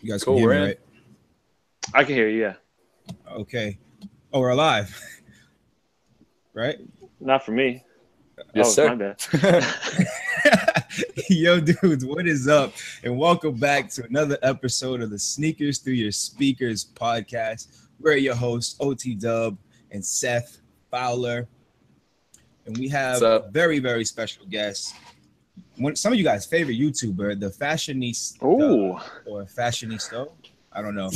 You guys can Cool, hear we're me, in. right? I can hear you. Yeah, Okay. Oh, we're alive, right? not for me. Yes, Oh, it's my sir. bad. Yo, dudes, what is up? And welcome back to another episode of the Sneakers Through Your Speakers podcast. We're your hosts, OT Dub and Seth Fowler. And we have What's up? very, very special guests. Some of you guys' favorite YouTuber, the fashionista Ooh. or fashionista. I don't know.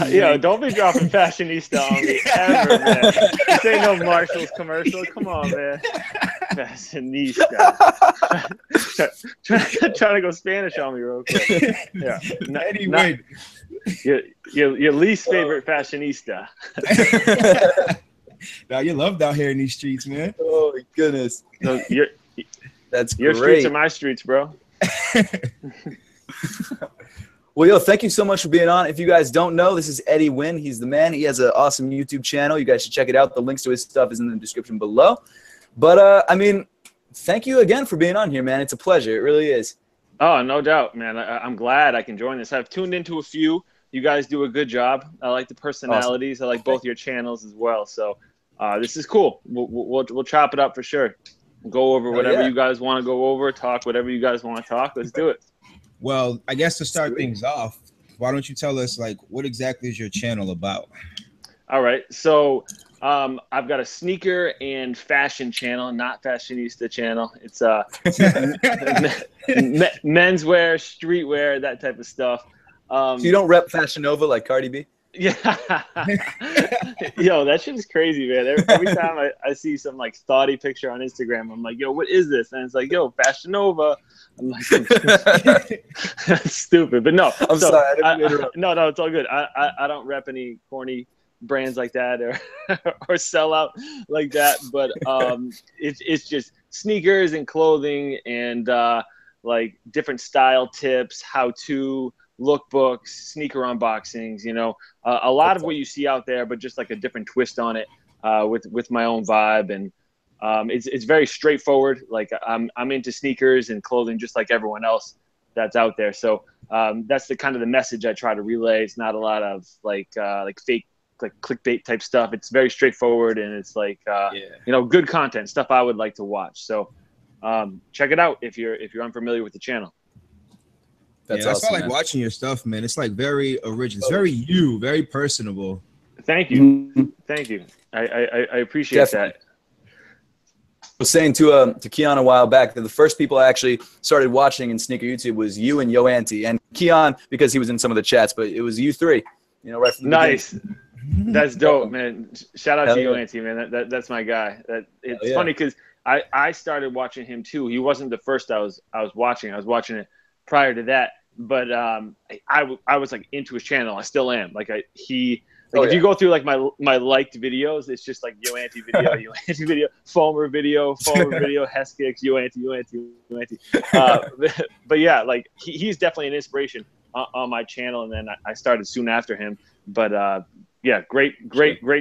Yo, don't be dropping fashionista on me ever, man. This ain't no Marshalls commercial. Come on, man. Fashionista. Trying to go Spanish on me real quick. Yeah. Anyway, Your least favorite fashionista. now you're loved out here in these streets, man. Oh my goodness. No, That's your great. streets are my streets, bro. Well, yo, thank you so much for being on. If you guys don't know, this is Eddie Wynn. He's the man. He has an awesome YouTube channel. You guys should check it out. The links to his stuff is in the description below. But, I mean, thank you again for being on here, man. It's a pleasure. It really is. Oh, no doubt, man. I'm glad I can join this. I've tuned into a few. You guys do a good job. I like the personalities. Awesome. I like both your channels as well. So this is cool. We'll chop it up for sure. Go over whatever you guys want to go over. Talk whatever you guys want to talk. Let's do it. Well, I guess to start things off, why don't you tell us, like, what exactly is your channel about? All right. So I've got a sneaker and fashion channel, not fashionista channel. It's menswear, streetwear, that type of stuff. So you don't rep Fashion Nova like Cardi B? Yeah. Yo, that shit is crazy, man. Every time I see some like thoughty picture on Instagram, I'm like, yo, what is this? And it's like, yo, Fashion Nova. I'm like, that's stupid. But no, I'm sorry. No, it's all good. I don't rep any corny brands like that or sell out like that. But it's just sneakers and clothing and like different style tips, how to lookbooks, sneaker unboxings, you know, a lot of what you see out there, but just like a different twist on it with my own vibe. And it's very straightforward. Like I'm into sneakers and clothing just like everyone else that's out there. So that's the kind of the message I try to relay. It's not a lot of like fake, like clickbait type stuff. It's very straightforward and it's like, you know, good content, stuff I would like to watch. So check it out if you're unfamiliar with the channel. That's awesome, I like watching your stuff, man. It's like very original. It's very very personable. Thank you. Thank you. I appreciate that. I was saying to Keon a while back that the first people I actually started watching in sneaker YouTube was you and Yo Auntie, and Keon because he was in some of the chats, but it was you three, you know, right from the beginning. That's dope, man. Shout out to Yo Auntie, man. That's my guy. It's funny because I started watching him too. He wasn't the first I was watching. I was watching it prior to that, but I was like into his channel. I still am. Like if you go through like my liked videos, it's just like Yo Auntie video, Yo Auntie video, Foamer video, Heskix, Yo Auntie. But yeah, like he's definitely an inspiration on my channel, and then I started soon after him. But yeah, great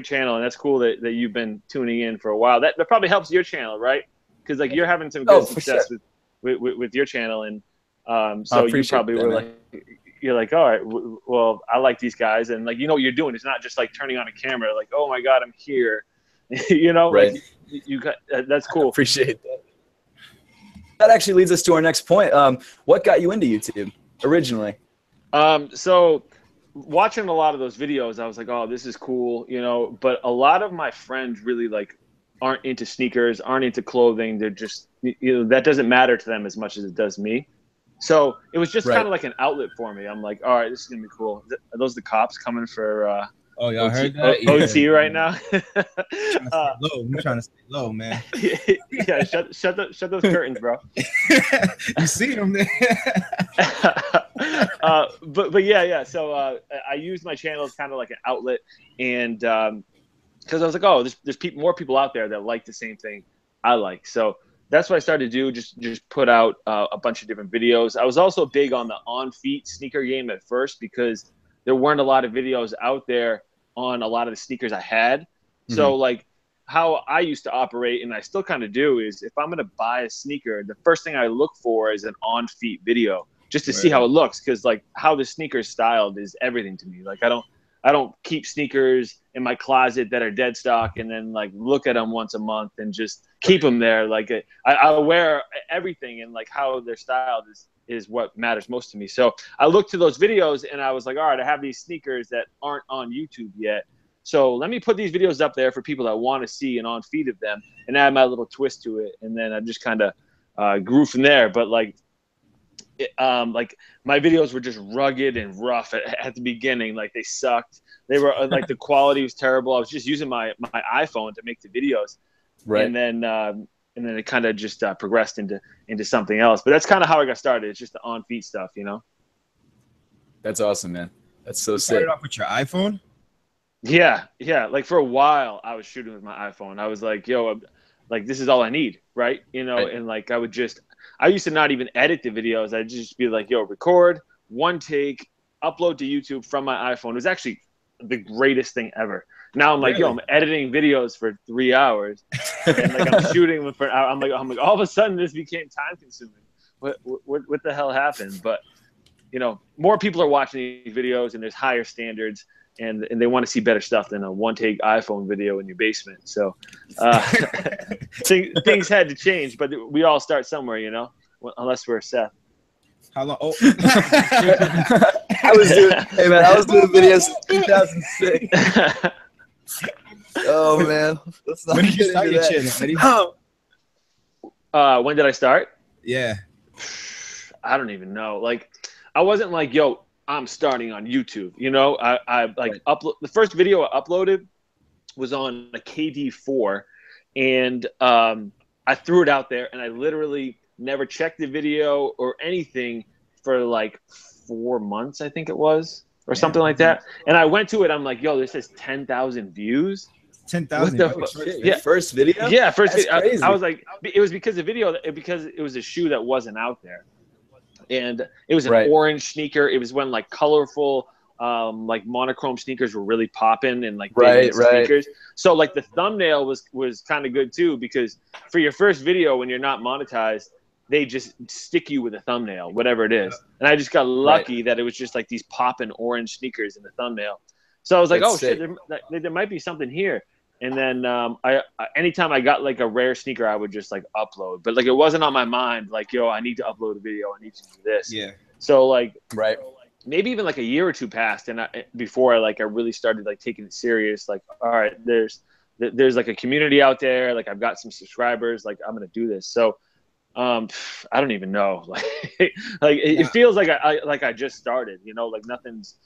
channel, and that's cool that you've been tuning in for a while. That probably helps your channel, right? Because like you're having some good success with your channel, and so you probably were like, you're like, all right, well, I like these guys, and like you know what you're doing. It's not just like turning on a camera, like, oh my god, I'm here, you know, right? Like, you got that's cool. I appreciate that. That actually leads us to our next point. What got you into YouTube originally? So watching a lot of those videos, I was like, oh, this is cool, you know. But a lot of my friends really like aren't into sneakers, aren't into clothing. They're just, you know, that doesn't matter to them as much as it does me. So it was just kind of like an outlet for me. I'm like, all right, this is gonna be cool. Are those the cops coming for oh, y'all heard that? OT right now? I'm trying to stay low, man. Yeah, shut those curtains, bro. You see them there. But yeah. So I used my channel as kind of like an outlet, and because I was like, oh, there's more people out there that like the same thing I like. So that's what I started to do. Just put out a bunch of different videos. I was also big on the on-feet sneaker game at first because there weren't a lot of videos out there on a lot of the sneakers I had. So like how I used to operate, and I still kind of do, is if I'm going to buy a sneaker, the first thing I look for is an on-feet video. just to see how it looks, because like how the sneaker's styled is everything to me. Like I don't keep sneakers in my closet that are dead stock and then like look at them once a month and just keep them there. Like I wear everything, and like how they're styled is what matters most to me. So I looked to those videos and I was like, all right, I have these sneakers that aren't on YouTube yet. So let me put these videos up there for people that want to see an on feed of them and add my little twist to it. And then I just kind of grew from there. But like my videos were just rugged and rough at the beginning. Like they sucked. They were like the quality was terrible. I was just using my iPhone to make the videos. Right. And then it kind of just progressed into something else. But that's kind of how I got started. It's just the on feet stuff, you know? That's awesome, man. That's so sick. Started off with your iPhone? Yeah. Like for a while I was shooting with my iPhone. I was like, yo, like this is all I need, right? You know, right. And like I used to not even edit the videos. I'd just be like, yo, record, one take, upload to YouTube from my iPhone. It was actually the greatest thing ever. Now I'm like, yo, I'm editing videos for 3 hours, and like I'm shooting them for an hour. I'm like, all of a sudden this became time consuming. What the hell happened? But you know, more people are watching these videos, and there's higher standards, and they want to see better stuff than a one-take iPhone video in your basement. So things had to change, but we all start somewhere, you know, unless we're Seth. How long? Oh. I was doing videos in 2006. Oh man, when did you start your channel? When did I start? Yeah, I don't even know. Like, I wasn't like, yo, I'm starting on YouTube. You know, I like upload the first video I uploaded was on a KD4, and I threw it out there, and I literally never checked the video or anything for like 4 months, I think it was, or something like that. And I went to it. I'm like, yo, this has 10,000 views. 10,000. First video. Yeah, first video. Crazy. I was like, it was because because it was a shoe that wasn't out there, and it was an orange sneaker. It was when like colorful, like monochrome sneakers were really popping, and like sneakers. So like the thumbnail was kind of good too, because for your first video when you're not monetized, they just stick you with a thumbnail, whatever it is. And I just got lucky that it was just like these popping orange sneakers in the thumbnail. So I was like, oh shit, there might be something here. And then I anytime I got like a rare sneaker, I would just like upload. But like it wasn't on my mind, like, yo, I need to upload a video. I need to do this. Yeah. So like maybe even like a year or two passed, and before I really started like taking it serious. Like, all right, there's like a community out there. Like I've got some subscribers. Like I'm gonna do this. So I don't even know. Like it feels like I just started. You know, like nothing's.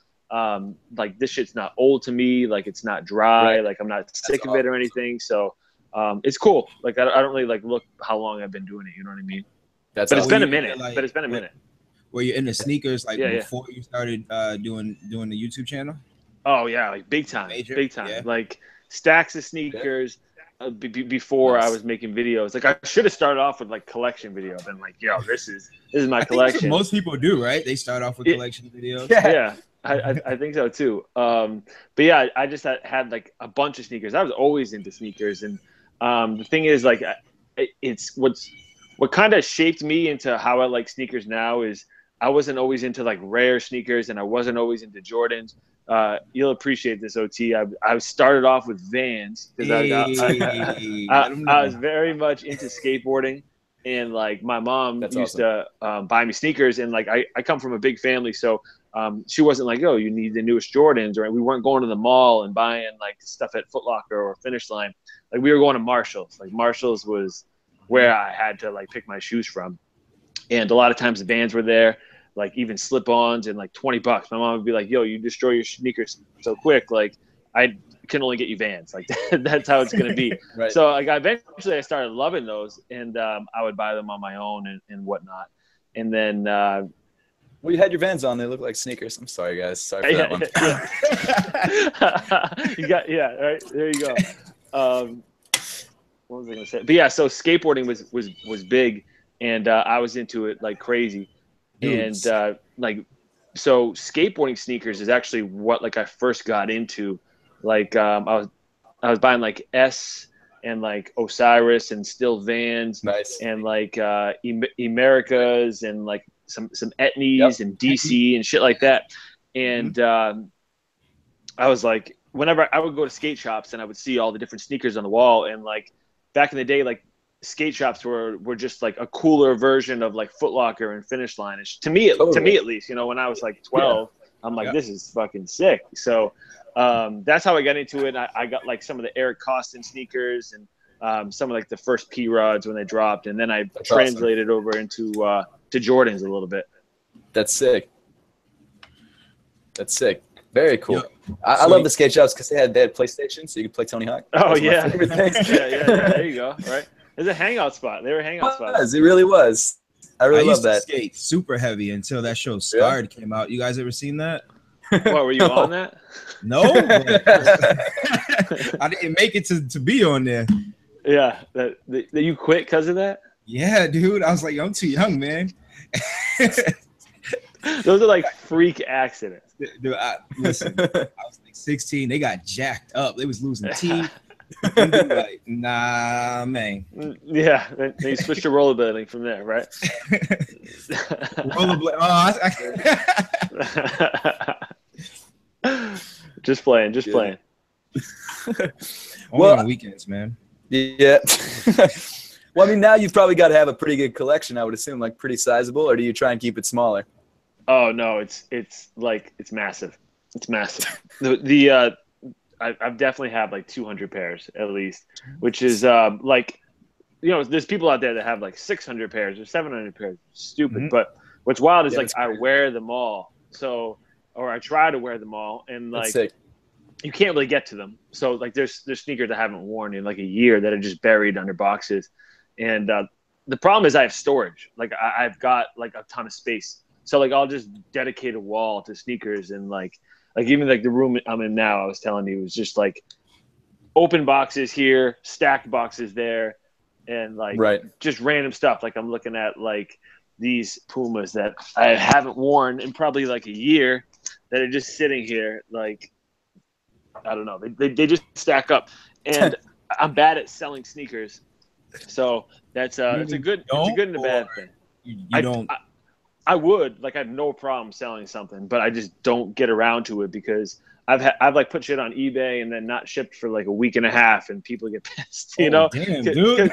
Like this shit's not old to me. Like it's not dry. Like I'm not sick of it or anything. So it's cool. Like I don't really like look how long I've been doing it. You know what I mean? It's been a minute. Were you into sneakers before you started doing the YouTube channel? Oh yeah, like big time. Big time. Yeah. Like stacks of sneakers. Before I was making videos. Like I should have started off with like collection video. I've been like, yo, this is my collection. Most people do, right? They start off with collection videos. Yeah. I think so too. But yeah, I just had like a bunch of sneakers. I was always into sneakers, and the thing is, like, it's what kind of shaped me into how I like sneakers now is I wasn't always into like rare sneakers, and I wasn't always into Jordans. You'll appreciate this, OT. I started off with Vans because I was very much into skateboarding, and like my mom used to buy me sneakers, and like I come from a big family, so she wasn't like, oh, you need the newest Jordans, or we weren't going to the mall and buying like stuff at Foot Locker or Finish Line. Like we were going to Marshalls. Like Marshalls was where I had to like pick my shoes from, and a lot of times the Vans were there. Like even slip-ons and like $20. My mom would be like, yo, you destroy your sneakers so quick. Like I can only get you Vans. Like that's how it's going to be. So like eventually I started loving those, and I would buy them on my own and whatnot. And then, well, you had your Vans on. They look like sneakers. I'm sorry, guys. Sorry for that one. Right. There you go. What was I going to say? But yeah, so skateboarding was big, and I was into it like crazy. And like, so skateboarding sneakers is actually what like I first got into. Like I was buying like S and like Osiris and still Vans, and like Americas and like some Etnies and DC and shit like that. And I was like, whenever I would go to skate shops and I would see all the different sneakers on the wall, and like back in the day, like skate shops were just like a cooler version of like Foot Locker and Finish Line. To me at least, you know, when I was like 12, I'm like, this is fucking sick. So that's how I got into it. I got like some of the Eric Costin sneakers and some of like the first P Rods when they dropped, and then I translated over into to Jordans a little bit. That's sick. Very cool. Yep. I love the skate shops because they had PlayStation, so you could play Tony Hawk. Oh yeah. yeah. There you go. Right. There's a hangout spot. They were hangout spots. It really was. I really love that. Skate super heavy until that show Scarred came out. You guys ever seen that? What, were you on that? No. I didn't make it to be on there. Yeah. That you quit because of that? Yeah, dude. I was like, I'm too young, man. Those are like freak accidents. Dude, listen, I was like 16. They got jacked up. They was losing teeth. Like, nah, man. Yeah, then you switched to rollerblading from there, right? Rollerblade. Just playing. Only on weekends, man. Yeah. Well, I mean, now you've probably got to have a pretty good collection, I would assume, like pretty sizable, or do you try and keep it smaller? Oh no, it's massive. It's massive. I've definitely had like 200 pairs at least, which is like, you know, there's people out there that have like 600 pairs or 700 pairs. Stupid. But what's wild is like I wear them all. So, or I try to wear them all, and like you can't really get to them. So like there's sneakers I haven't worn in like a year that are just buried under boxes. And the problem is I have storage. Like I've got like a ton of space. So like I'll just dedicate a wall to sneakers, and like even like the room I'm in now, I was telling you, was just like open boxes here, stacked boxes there, and like just random stuff. Like I'm looking at like these Pumas that I haven't worn in probably like a year that are just sitting here. Like, I don't know. They just stack up, and I'm bad at selling sneakers. So that's it's a good and a bad thing. You don't. I would, like, I have no problem selling something, but I just don't get around to it because I've like put shit on eBay and then not shipped for like a week and a half, and people get pissed, you know? Damn, dude.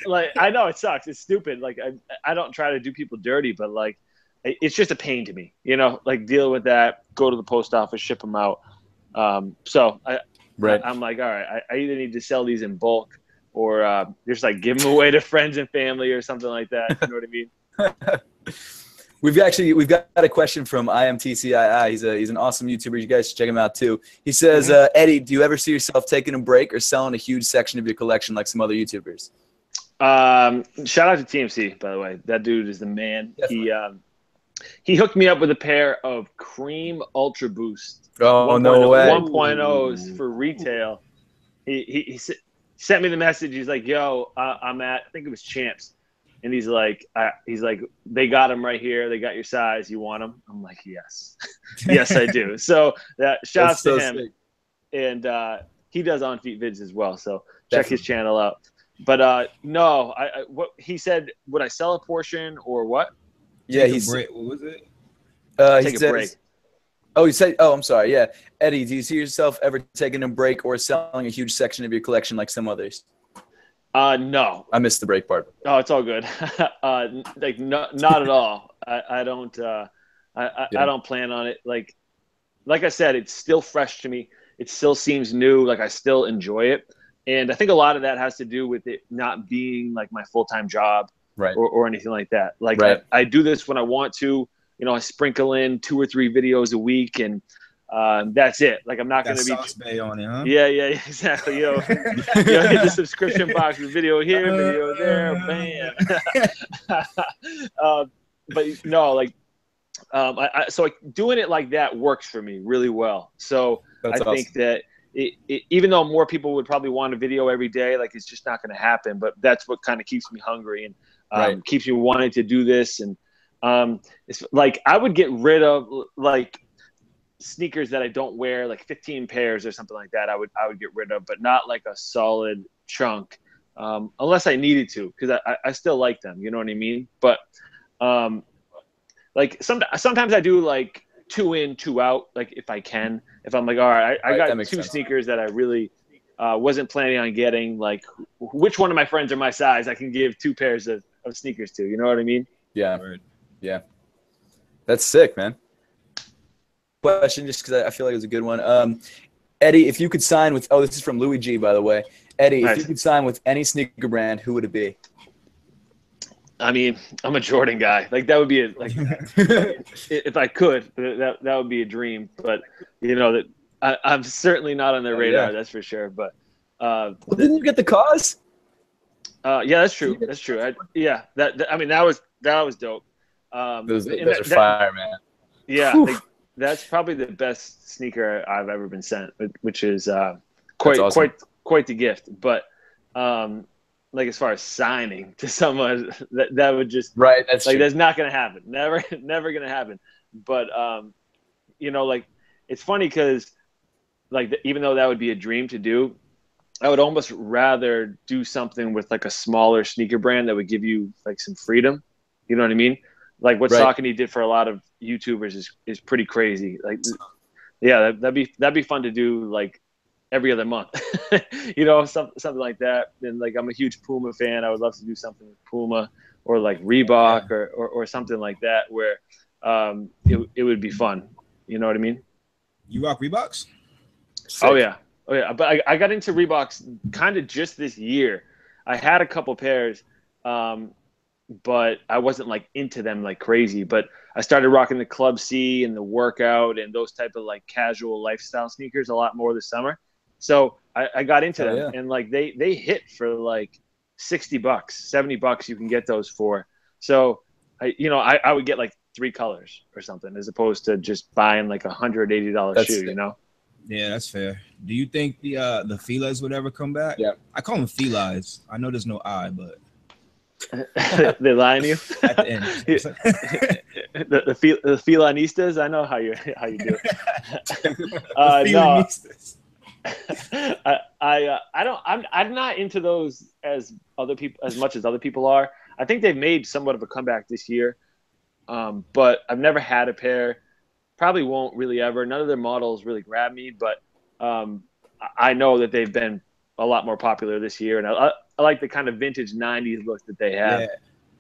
Like, I know it sucks. It's stupid. Like, I don't try to do people dirty, but like, it's just a pain to me, you know? Like, deal with that, go to the post office, ship them out. So I'm like, all right, I either need to sell these in bulk or just like give them away to friends and family or something like that. You know what I mean? We've got a question from IMTCII. He's an awesome YouTuber. You guys should check him out too. He says, Eddie, do you ever see yourself taking a break or selling a huge section of your collection like some other YouTubers? Shout out to TMC, by the way. That dude is the man. Definitely. He hooked me up with a pair of Cream Ultra Boost. Oh, no way. 1.0s for retail. He sent me the message. He's like, yo, I'm at, I think it was Champs. And he's like, they got them right here. They got your size. You want them? I'm like, yes. Yes, I do. So shouts to him. Sick. And he does on-feet vids as well. So check his channel out. But no, what he said, would I sell a portion or what? Yeah, what was it? Take a break. Oh, you said, oh, I'm sorry. Yeah. Eddie, do you see yourself ever taking a break or selling a huge section of your collection like some others? No. I missed the break part. Oh, it's all good. Like not at all. I don't I don't plan on it. Like I said, it's still fresh to me. It still seems new. Like I still enjoy it. And I think a lot of that has to do with it not being like my full-time job or anything like that. Like I do this when I want to, you know, I sprinkle in 2 or 3 videos a week, and that's it. Like I'm not going to be Sauce Bay on it, huh? Yeah, exactly. You know, hit the subscription box with video here, video there, bam. But no, like, so doing it like that works for me really well. So that's awesome. Think that even though more people would probably want a video every day, like it's just not going to happen. But that's what kind of keeps me hungry and keeps me wanting to do this. And it's like I would get rid of like sneakers that I don't wear, like 15 pairs or something like that. I would get rid of, but not like a solid chunk, unless I needed to, because I still like them. You know what I mean? But like sometimes I do like 2 in, 2 out. Like if I can, if I'm like, all right, I got 2 sense. sneakers that I really wasn't planning on getting. Like which one of my friends are my size? I can give 2 pairs of sneakers to. You know what I mean? Yeah. Yeah. That's sick, man. Question, just because I feel like it was a good one. Eddie, if you could sign with, this is from Louis G, by the way. Eddie, Nice. if you could sign with any sneaker brand, who would it be? I mean, I'm a Jordan guy. Like that would be if I could, that would be a dream. But you know that I'm certainly not on their radar. That's for sure. But didn't you get the cause? Yeah, that's true. That's true. I mean, that was dope. Those are fire, man. Yeah, like, that's probably the best sneaker I've ever been sent, which is quite the gift. But like as far as signing to someone, that would just that's like true. that's not gonna happen. Never gonna happen. But you know, like it's funny because like even though that would be a dream to do, I would almost rather do something with like a smaller sneaker brand that would give you like some freedom. You know what I mean? Like what Saucony did for a lot of YouTubers is pretty crazy. Like, yeah, that'd be fun to do like every other month, you know, something like that. And like I'm a huge Puma fan. I would love to do something with Puma or like Reebok or something like that where it would be fun. You know what I mean? You rock Reeboks? Sick. Oh yeah. But I got into Reeboks kind of just this year. I had a couple pairs, but I wasn't like into them like crazy. But I started rocking the Club C and the workout and those type of like casual lifestyle sneakers a lot more this summer. So I got into them and like they hit for like $60, $70 you can get those for. So I would get like 3 colors or something as opposed to just buying like $180 shoe, you know? Yeah, that's fair. Do you think the Filas would ever come back? Yeah. I call them Filas. I know there's no I, but they're lying to you at the end. the Filanistas, I know how you do it. Filanistas. I'm not into those as much as other people are. I think they've made somewhat of a comeback this year, but I've never had a pair. Probably won't really ever. None of their models really grab me, but I know that they've been a lot more popular this year, and I like the kind of vintage '90s look that they have. Yeah,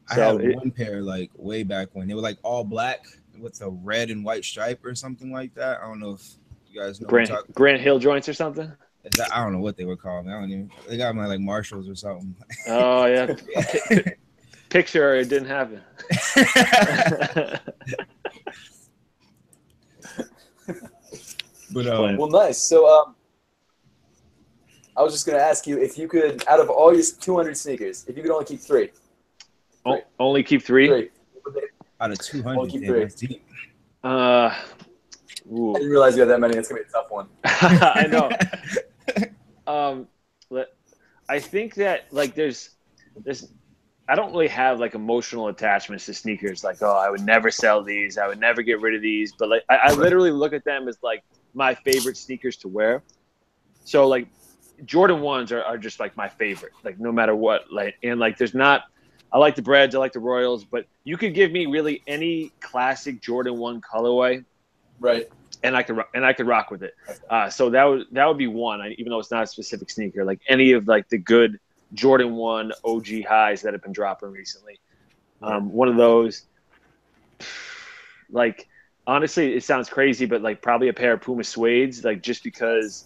I had one pair like way back when they were like all black with a red and white stripe or something like that. I don't know if you guys know Grant Hill joints or something. I don't know what they were called. They got them like Marshalls or something. Oh yeah, picture it didn't happen. But well, nice. So I was just gonna ask you if you could, out of all your 200 sneakers, if you could only keep 3. Only keep 3? Out of 200, only keep 3. That's deep. I didn't realize you had that many. It's gonna be a tough one. I know. I think that like there's I don't really have like emotional attachments to sneakers. Like, I would never sell these. I would never get rid of these. But like, I literally look at them as like my favorite sneakers to wear. So like, Jordan 1s are just like my favorite. Like no matter what. Like and like, I like the Breds. I like the Royals. But you could give me really any classic Jordan 1 colorway, right? And I could rock with it. So that would be one. Even though it's not a specific sneaker, like any of like the good Jordan 1 OG highs that have been dropping recently. One of those, like, honestly, it sounds crazy, but like probably a pair of Puma suedes, like just because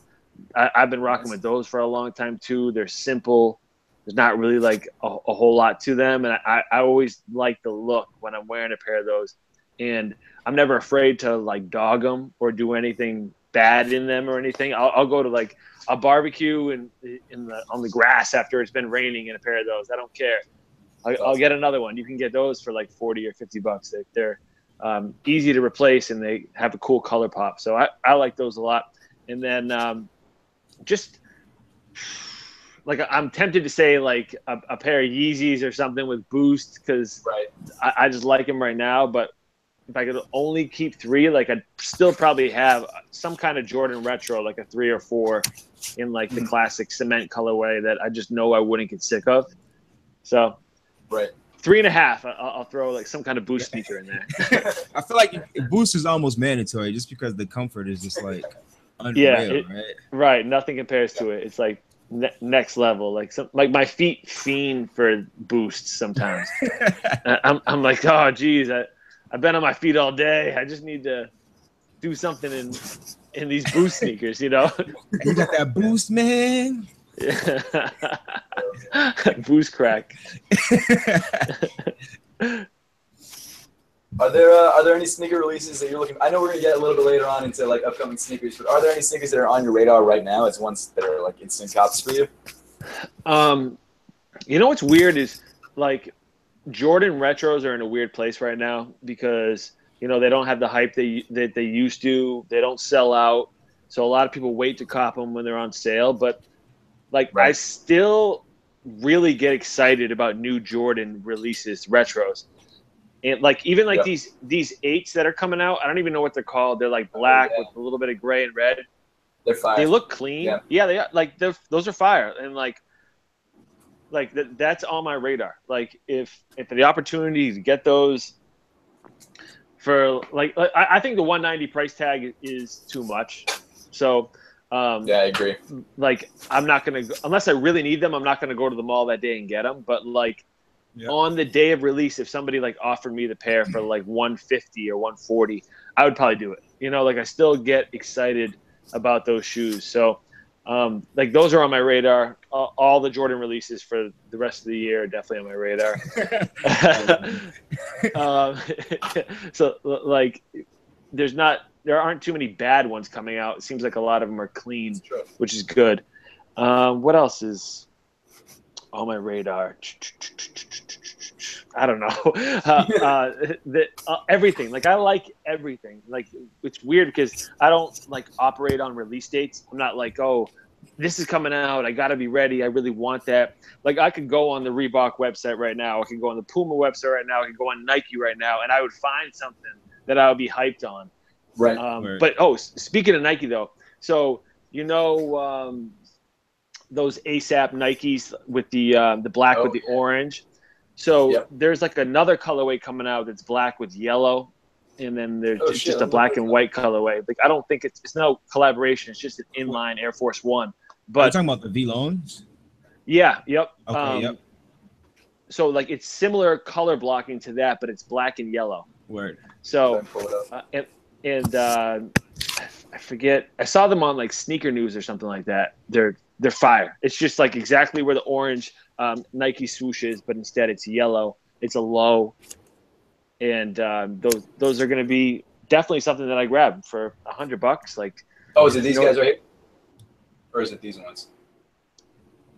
I've been rocking with those for a long time too. They're simple. There's not really like a whole lot to them. And I always like the look when I'm wearing a pair of those. And I'm never afraid to like dog them or do anything bad in them or anything. I'll go to like a barbecue on the grass after it's been raining in a pair of those. I don't care. I'll get another one. You can get those for like $40 or $50. They're easy to replace and they have a cool color pop. So I like those a lot. And then just like I'm tempted to say like a pair of Yeezys or something with Boost because I just like them right now. But if I could only keep 3, like I'd still probably have some kind of Jordan retro, like a 3 or 4 in like the classic cement colorway that I just know I wouldn't get sick of. So, 3.5. I'll throw like some kind of Boost sneaker in there. I feel like Boost is almost mandatory just because the comfort is just like unreal, right? Nothing compares to it. It's like next level. Like my feet fiend for Boosts sometimes. I'm like, oh geez, I've been on my feet all day. I just need to do something in these Boost sneakers, You got that Boost, man. Boost crack. Are there any sneaker releases that you're looking? I know we're gonna get a little bit later on into like upcoming sneakers, but are there any sneakers that are on your radar right now as ones that are like instant cops for you? What's weird is like Jordan retros are in a weird place right now because they don't have the hype that they used to. They don't sell out, so a lot of people wait to cop them when they're on sale. But I still really get excited about new Jordan releases, retros. And even these 8s that are coming out, I don't even know what they're called. They're like black with a little bit of gray and red. They're fire. They look clean. Yeah, they are. Those are fire. And that's on my radar. If the opportunity to get those for I think the 190 price tag is too much. So I agree. I'm not gonna unless I really need them. I'm not gonna go to the mall that day and get them. But on the day of release, if somebody offered me the pair for 150 or 140, I would probably do it. I still get excited about those shoes. So those are on my radar. All the Jordan releases for the rest of the year are definitely on my radar. There aren't too many bad ones coming out. It seems like a lot of them are clean, which is good. What else is on my radar? I don't know. Everything. I like everything. It's weird because I don't operate on release dates. I'm not oh, this is coming out. I got to be ready. I really want that. I could go on the Reebok website right now. I could go on the Puma website right now. I could go on Nike right now, and I would find something that I would be hyped on. Right. But speaking of Nike though, so those ASAP Nikes with the black with the orange. So there's another colorway coming out that's black with yellow, and then there's just a black and white colorway. I don't think it's no collaboration. It's just an inline Air Force One. But are you talking about the V-Loans? Yeah. Yep. Okay. Yep. So it's similar color blocking to that, but it's black and yellow. Word. So I forget. I saw them on Sneaker News or something like that. They're fire. It's just exactly where the orange Nike swoosh is, but instead it's yellow. It's a low, and those are going to be definitely something that I grab for $100. Is it these guys right here, or is it these ones?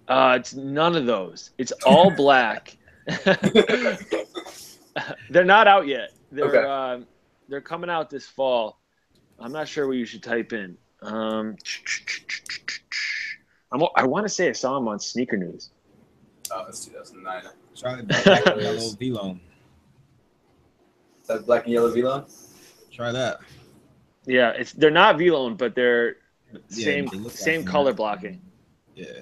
It's none of those. It's all black. They're not out yet. They're coming out this fall. I'm not sure what you should type in. I want to say I saw him on Sneaker News. Oh, that's 2009. Try the black and yellow V-Loan. Is that black and yellow V-Loan? Try that. Yeah, they're not V-Loan, but they're same color blocking. Yeah.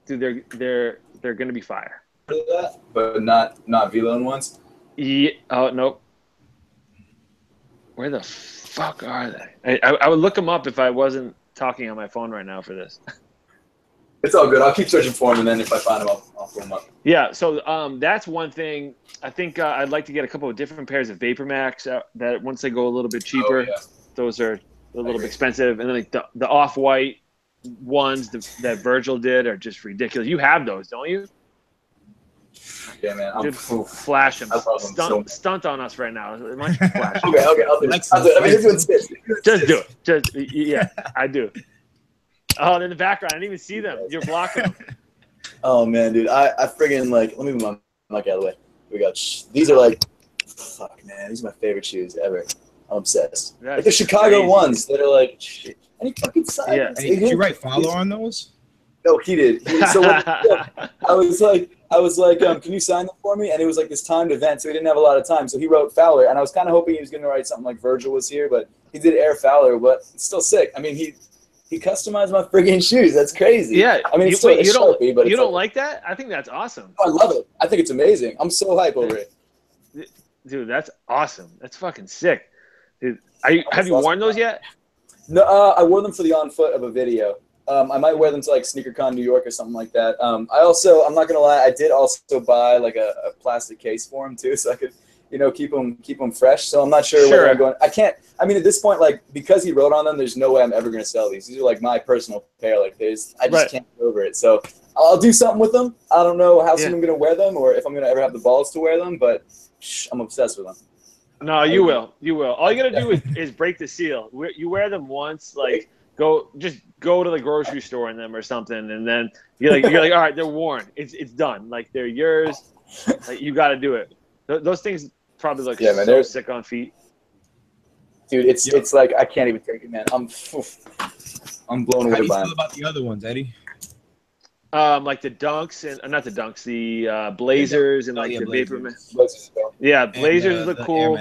Dude, they're going to be fire. But not V-Loan ones? Yeah. Oh, nope. Where the fuck are they? I would look them up if I wasn't talking on my phone right now for this. It's all good. I'll keep searching for them, and then if I find them, I'll pull them up. Yeah, so that's one thing. I think I'd like to get a couple of different pairs of Vapor Max that once they go a little bit cheaper, those are a little bit expensive. And then the Off-White ones that Virgil did are just ridiculous. You have those, don't you? Yeah, man. Flash them. Stunt on us right now. Why don't you flash them? Okay. I'll do it. Just do it. Yeah, I do. Oh, they're in the background. I didn't even see them. You're blocking them. Oh, man, dude. I friggin' let me move my mic out of the way. We got these are fuck, man. These are my favorite shoes ever. I'm obsessed. That's the Chicago crazy. Ones that are shit. Any fucking size. Yeah. Hey, did you write Fowler on those? No, he did. So I was like, can you sign them for me? And it was this timed event, so he didn't have a lot of time. So he wrote Fowler, and I was kind of hoping he was going to write something like Virgil was here, but he did Air Fowler, but it's still sick. I mean, He customized my friggin' shoes. That's crazy. Yeah. I mean, it's still a Sharpie, but you don't like that? I think that's awesome. I love it. I think it's amazing. I'm so hype over it. Dude, that's awesome. That's fucking sick. Dude, have you worn those yet? No, I wore them for the on foot of a video. I might wear them to like SneakerCon New York or something like that. I'm not gonna lie, I did also buy like a plastic case for them too, so I could, keep them fresh. So I'm not sure where I'm going. I can't. I mean, at this point, like because he wrote on them, there's no way I'm ever gonna sell these. These are like my personal pair. Like I just can't get over it. So I'll do something with them. I don't know how soon I'm gonna wear them or if I'm gonna ever have the balls to wear them, but I'm obsessed with them. No, you will. You will. All you gotta do is break the seal. You wear them once, like go to the grocery store in them or something, and then you're like, all right, they're worn. It's done. Like they're yours. Like you got to do it. Those things probably look so sick on feet. Dude, it's like I can't even take it, man. I'm blown away by them. How do you feel about the other ones, Eddie? Like the Dunks and not the Dunks, the Blazers and like the Blazers. Vapor. Yeah, Blazers look cool.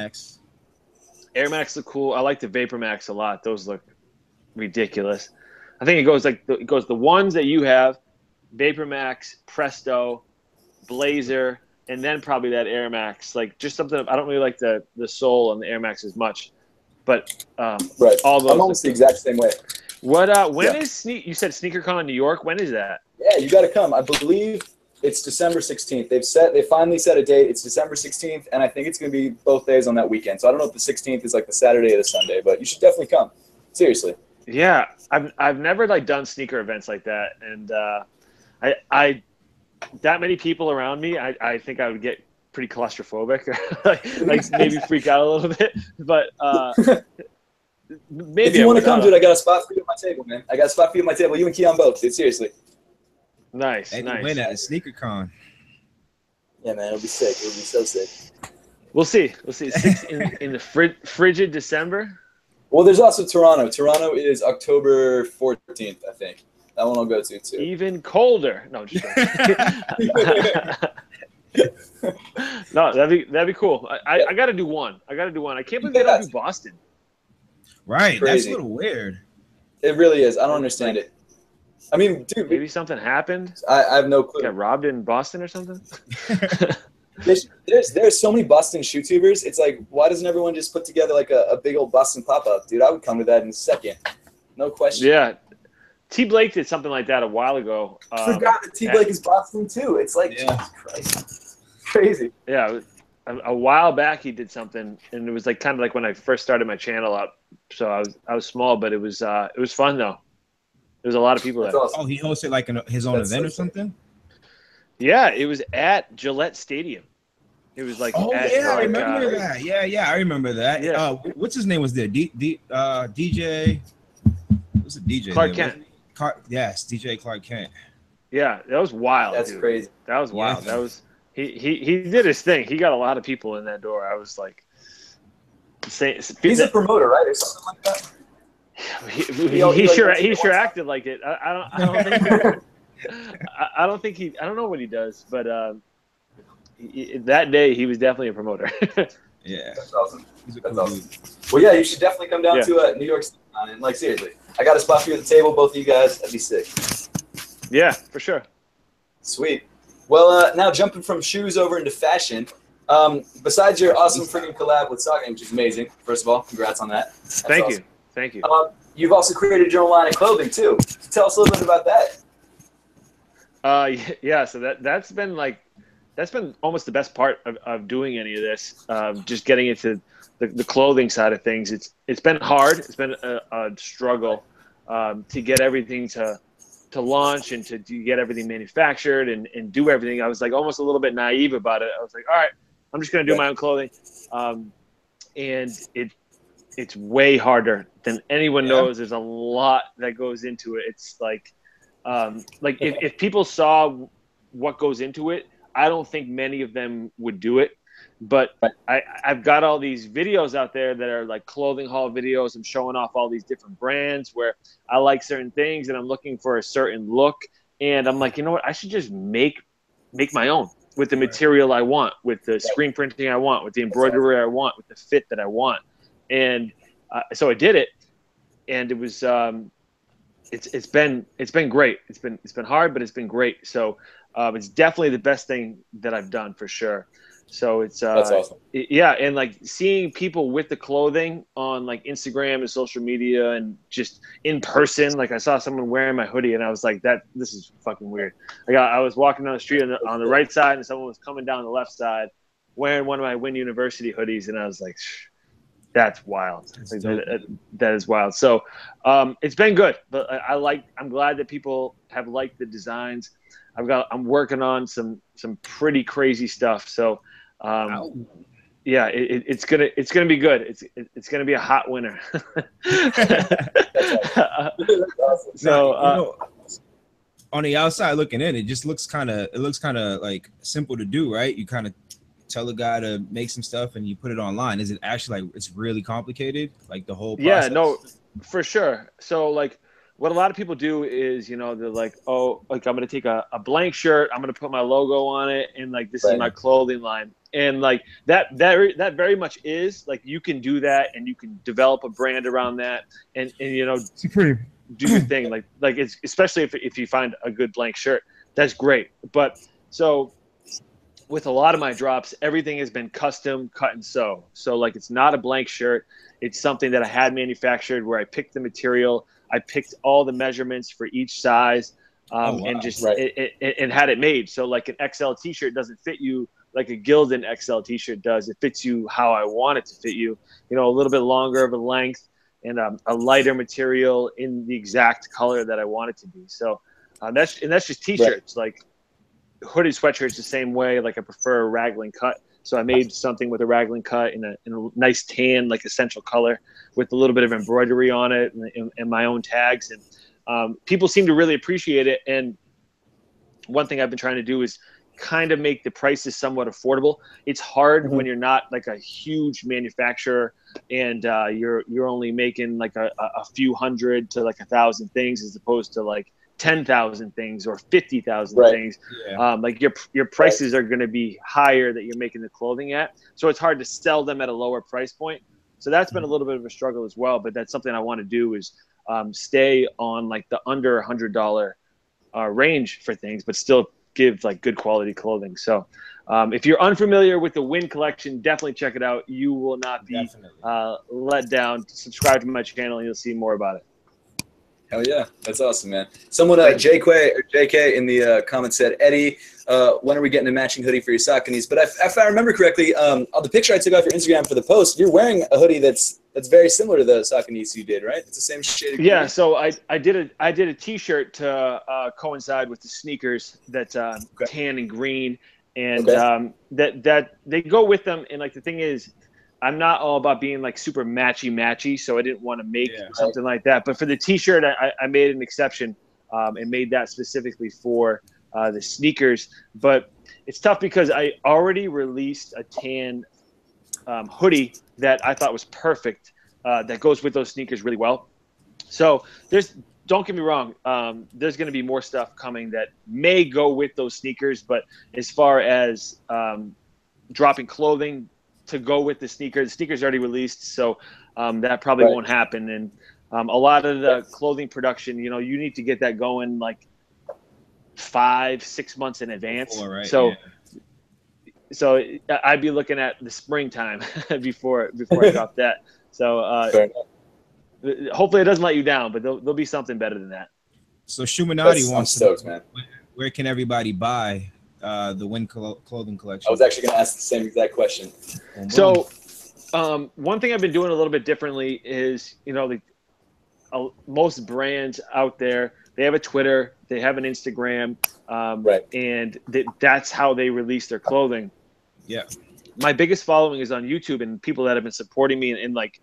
Air Max look cool. I like the Vapor Max a lot. Those look ridiculous. I think it goes the ones that you have, Vapor Max, Presto, Blazer, and then probably that Air Max. Like just something. I don't really like the sole on the Air Max as much, but right. All those. I'm almost the exact same way. What? When is you said SneakerCon in New York? When is that? Yeah, you got to come. I believe it's December 16th. They finally set a date. It's December 16th, and I think it's going to be both days on that weekend. So I don't know if the 16th is like the Saturday or the Sunday, but you should definitely come. Seriously. Yeah, I've never like done sneaker events like that, and I that many people around me, I think I would get pretty claustrophobic, like maybe freak out a little bit, but. Maybe if you want to come, dude, I got a spot for you at my table, man. I got a spot for you at my table. You and Keon both, dude. Seriously. Nice. Win at a SneakerCon. Yeah, man. It'll be sick. It'll be so sick. We'll see. In the frigid December. Well, there's also Toronto. Toronto is October 14th, I think. That one I'll go to, too. Even colder. No, just no, that'd be cool. I got to do one. I can't believe they don't do Boston. Right, Crazy. That's a little weird. It really is. I don't understand it. I mean, dude, maybe something happened. I have no clue. Got robbed in Boston or something. There's so many Boston shoe tubers. It's like, why doesn't everyone just put together like a big old Boston pop up, dude? I would come to that in a second, no question. Yeah, T. Blake did something like that a while ago. I forgot that T. Blake is Boston too. It's like Jesus Christ, crazy. Yeah. A while back he did something, and it was like kind of like when I first started my channel up. So I was small, but it was fun though. There was a lot of people there. Awesome. Oh, he hosted like his own event or something? Yeah, it was at Gillette Stadium. It was like I remember that. Yeah, I remember that. Yeah. What's his name was there? DJ. What's the DJ? Clark Kent. Yes, DJ Clark Kent. Yeah, that was wild. That's dude. crazy. That was wild. Yeah. That was he did his thing. He got a lot of people in that door. I was like, he's a promoter, right, or something like that. He sure acted like it. I don't know what he does, but that day he was definitely a promoter. Yeah, that's awesome. That's awesome. Well, yeah, you should definitely come down to New York City, and like seriously, I got a spot for you at the table. Both of you guys, that'd be sick. Yeah, for sure. Sweet. Well, now jumping from shoes over into fashion. Besides your awesome freaking collab with Saga, which is amazing. First of all, congrats on that. Thank you. You've also created your own line of clothing too. Tell us a little bit about that. Yeah. So that's been almost the best part of doing any of this. Just getting into the clothing side of things. It's been hard. It's been a struggle to get everything to launch and to get everything manufactured and do everything. I was like almost a little bit naive about it. I was like, all right, I'm just going to do my own clothing. And it's way harder than anyone knows. There's a lot that goes into it. It's like if people saw what goes into it, I don't think many of them would do it. But I've got all these videos out there that are like clothing haul videos. I'm showing off all these different brands where I like certain things and I'm looking for a certain look. And I'm like, you know what? I should just make my own with the material I want, with the screen printing I want, with the embroidery I want, with the fit that I want. And so I did it. And it was it's been great. It's been hard, but it's been great. So it's definitely the best thing that I've done for sure. So it's That's awesome. Yeah, and like seeing people with the clothing on like Instagram and social media and just in person. Like I saw someone wearing my hoodie and I was like, this is fucking weird. Like I was walking down the street on the right side and someone was coming down the left side wearing one of my Wynn University hoodies and I was like, that's wild. That is wild. So it's been good, but I'm glad that people have liked the designs. I'm working on some pretty crazy stuff. So yeah, it's gonna be good. It's gonna be a hot winter. So on the outside looking in, it just looks kind of like simple to do, right? You kind of tell a guy to make some stuff and you put it online. Is it actually like it's really complicated, like the whole process? Yeah, no, for sure. So like what a lot of people do is, they're like, oh, like I'm gonna take a blank shirt, I'm gonna put my logo on it, and like this is my clothing line. And like that very much is like you can do that and you can develop a brand around that and do your thing. Like it's especially if you find a good blank shirt, that's great. But so with a lot of my drops, everything has been custom cut and sew. So like it's not a blank shirt. It's something that I had manufactured where I picked the material, I picked all the measurements for each size, and just and had it made. So like an XL t-shirt doesn't fit you like a Gildan XL t-shirt does. It fits you how I want it to fit you. A little bit longer of a length and a lighter material in the exact color that I want it to be. So that's just t-shirts. Like hooded sweatshirts the same way. Like I prefer a raglan cut. So I made something with a raglan cut in a nice tan, like essential color with a little bit of embroidery on it and my own tags. And people seem to really appreciate it. And one thing I've been trying to do is kind of make the prices somewhat affordable. It's hard when you're not like a huge manufacturer and you're only making like a few hundred to like 1,000 things as opposed to like 10,000 things or 50,000 things. Yeah. Like your prices are going to be higher that you're making the clothing at. So it's hard to sell them at a lower price point. So that's been a little bit of a struggle as well. But that's something I want to do is stay on like the under $100 range for things, but still give like good quality clothing. So if you're unfamiliar with the Wynn collection, definitely check it out. You will not be let down. Subscribe to my channel and you'll see more about it. Hell yeah, that's awesome, man. Someone, JK in the comments said, Eddie, when are we getting a matching hoodie for your Sauconys? But if I remember correctly, on the picture I took off your Instagram for the post, you're wearing a hoodie that's very similar to the Sauconys you did, right? It's the same shade. Of yeah, so I did a T-shirt to coincide with the sneakers that's tan and green, and that they go with them. And like the thing is, I'm not all about being like super matchy, so I didn't want to make something like that. But for the T-shirt, I made an exception and made that specifically for the sneakers. But it's tough because I already released a tan hoodie that I thought was perfect that goes with those sneakers really well. So don't get me wrong, there's going to be more stuff coming that may go with those sneakers. But as far as dropping clothing to go with the sneakers already released, so that probably won't happen. And a lot of the clothing production, you need to get that going like 5-6 months in advance. So I'd be looking at the springtime before I drop that. So hopefully it doesn't let you down, but there'll be something better than that. So Shumanati wants to know, man, where can everybody buy the Wynn clothing collection? I was actually going to ask the same exact question. So one thing I've been doing a little bit differently is, most brands out there, they have a Twitter, they have an Instagram, and that's how they release their clothing. Yeah. My biggest following is on YouTube, and people that have been supporting me and like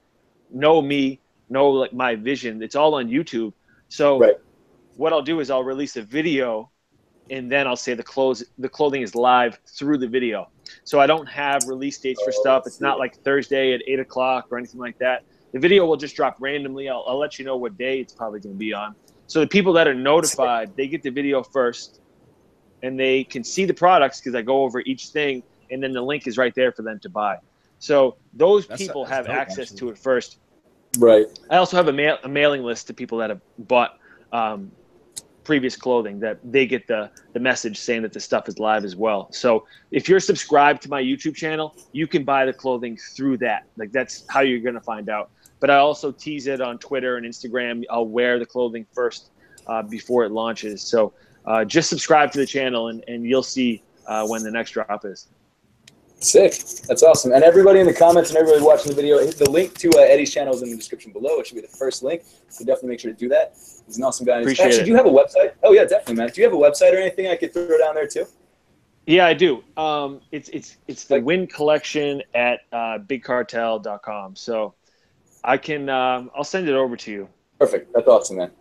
know me, know like my vision. It's all on YouTube. So what I'll do is I'll release a video and then I'll say the clothing is live through the video. So I don't have release dates for stuff. It's not like Thursday at 8 o'clock or anything like that. The video will just drop randomly. I'll let you know what day it's probably going to be on. So the people that are notified, they get the video first and they can see the products because I go over each thing and then the link is right there for them to buy. So those people have access to it first. Right. I also have a mailing list to people that have bought previous clothing, that they get the message saying that the stuff is live as well. So if you're subscribed to my YouTube channel, you can buy the clothing through that. Like, that's how you're going to find out. But I also tease it on Twitter and Instagram. I'll wear the clothing first before it launches. So just subscribe to the channel and you'll see when the next drop is. Sick. That's awesome. And everybody in the comments and everybody watching the video, the link to Eddie's channel is in the description below. It should be the first link. So definitely make sure to do that. He's an awesome guy. Actually, do you have a website? Oh, yeah, definitely, man. Do you have a website or anything I could throw down there too? Yeah, I do. It's the Win Collection at bigcartel.com. So I can I'll send it over to you. Perfect. That's awesome, man.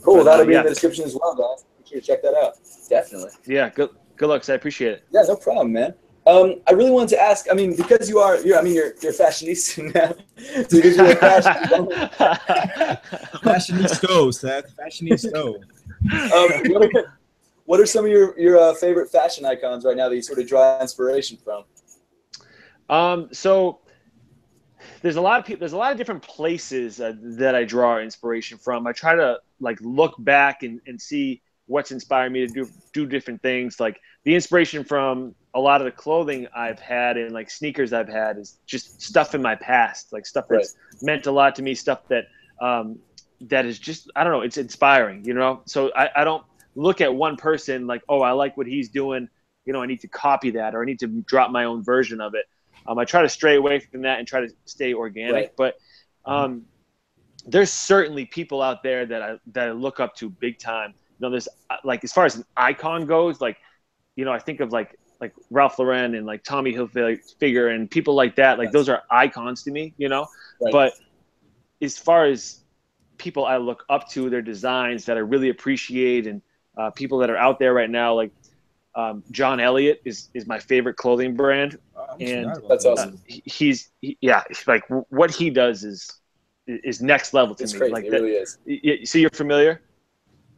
Cool. That'll be in the description as well, guys. Make sure to check that out. Definitely. Yeah. Good luck. I appreciate it. Yeah, no problem, man. I really wanted to ask. I mean, because you're fashionista now. So because you're fashionista, Seth. Fashionista. What are some of your favorite fashion icons right now that you sort of draw inspiration from? So there's a lot of people. There's a lot of different places that I draw inspiration from. I try to look back and see what's inspired me to do different things. Like, the inspiration from a lot of the clothing I've had and sneakers I've had is just stuff in my past, stuff that's meant a lot to me, stuff that that is just, I don't know, it's inspiring, So I don't look at one person like, oh, I like what he's doing, I need to copy that, or I need to drop my own version of it. I try to stray away from that and try to stay organic. But there's certainly people out there that I look up to big time. There's as far as an icon goes, I think of like Ralph Lauren and Tommy Hilfiger and people like that. Those are icons to me, But as far as people I look up to, their designs that I really appreciate, and people that are out there right now, John Elliott is my favorite clothing brand, and that's awesome. What he does is next level to me. Crazy. It really is. So you're familiar?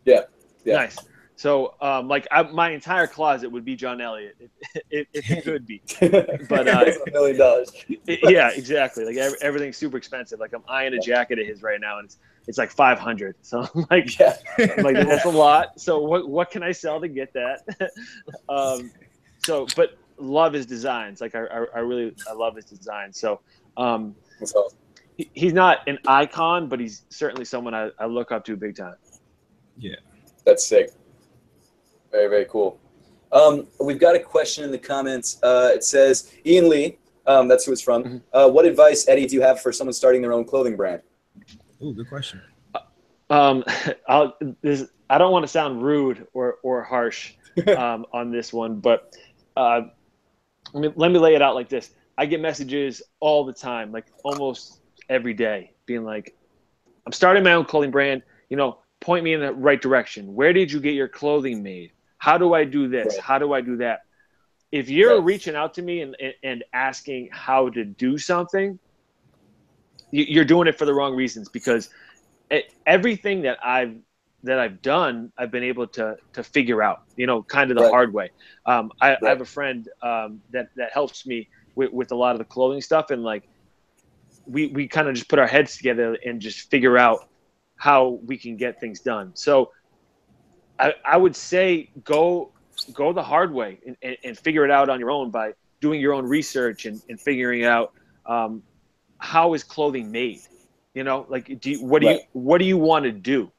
Yeah. Nice. So, my entire closet would be John Elliott if it could be. But $1 million. Yeah, exactly. Everything's super expensive. I'm eyeing a jacket of his right now, and it's like $500. So I'm that's a lot. So what can I sell to get that? But love his designs. I love his designs. So that's awesome. He's not an icon, but he's certainly someone I look up to big time. Yeah. That's sick. Very, very cool. We've got a question in the comments. It says, Ian Lee, that's who it's from. What advice, Eddie, do you have for someone starting their own clothing brand? Ooh, good question. I don't want to sound rude or harsh on this one, but let me lay it out like this. I get messages all the time, almost every day, being like, I'm starting my own clothing brand, point me in the right direction. Where did you get your clothing made? How do I do this? How do I do that? If you're reaching out to me and asking how to do something, you're doing it for the wrong reasons, because everything that I've done, I've been able to figure out, kind of the hard way. I have a friend that helps me with a lot of the clothing stuff, and we kind of just put our heads together and just figure out how we can get things done. So I would say go the hard way and figure it out on your own by doing your own research and figuring out how is clothing made. What do you want to do?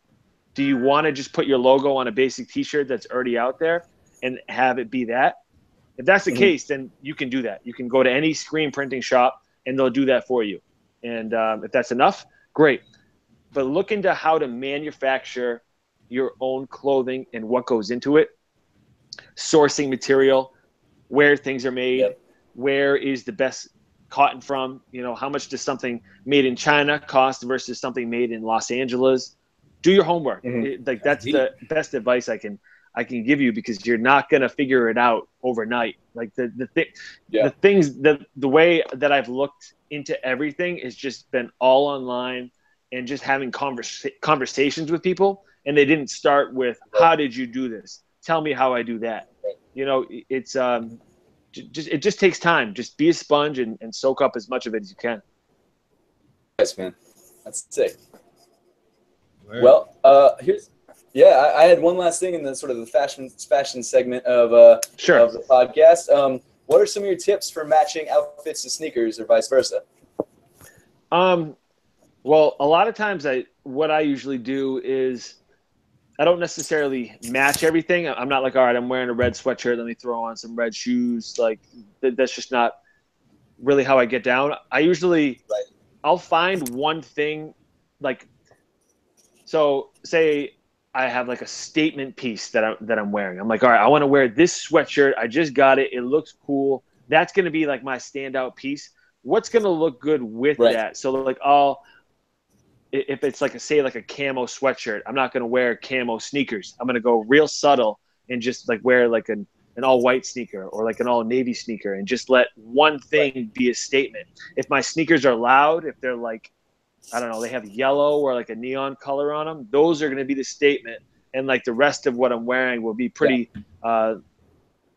Do you want to just put your logo on a basic T-shirt that's already out there and have it be that? If that's the case, then you can do that. You can go to any screen printing shop and they'll do that for you. And if that's enough, great. But look into how to manufacture your own clothing and what goes into it, sourcing material, where things are made, where is the best cotton from, how much does something made in China cost versus something made in Los Angeles. Do your homework. That's the best advice I can give you, because you're not going to figure it out overnight. The way that I've looked into everything has just been all online and just having conversations with people. And they didn't start with, how did you do this? Tell me how I do that. It's it just takes time. Just be a sponge and soak up as much of it as you can. Yes, man. That's sick. Well, I had one last thing in the sort of the fashion segment of the podcast. What are some of your tips for matching outfits to sneakers or vice versa? Well, a lot of times what I usually do is I don't necessarily match everything. I'm not like, all right, I'm wearing a red sweatshirt, let me throw on some red shoes. Like that's just not really how I get down. I'll find one thing, like, so say I have like a statement piece that I'm wearing. I'm like, all right, I want to wear this sweatshirt. I just got it. It looks cool. That's going to be like my standout piece. What's going to look good with that? So like if it's like a camo sweatshirt, I'm not going to wear camo sneakers. I'm going to go real subtle and just like wear like an all white sneaker or like an all navy sneaker and just let one thing be a statement. If my sneakers are loud, if they're like, I don't know, they have yellow or like a neon color on them, those are going to be the statement. And like the rest of what I'm wearing will be pretty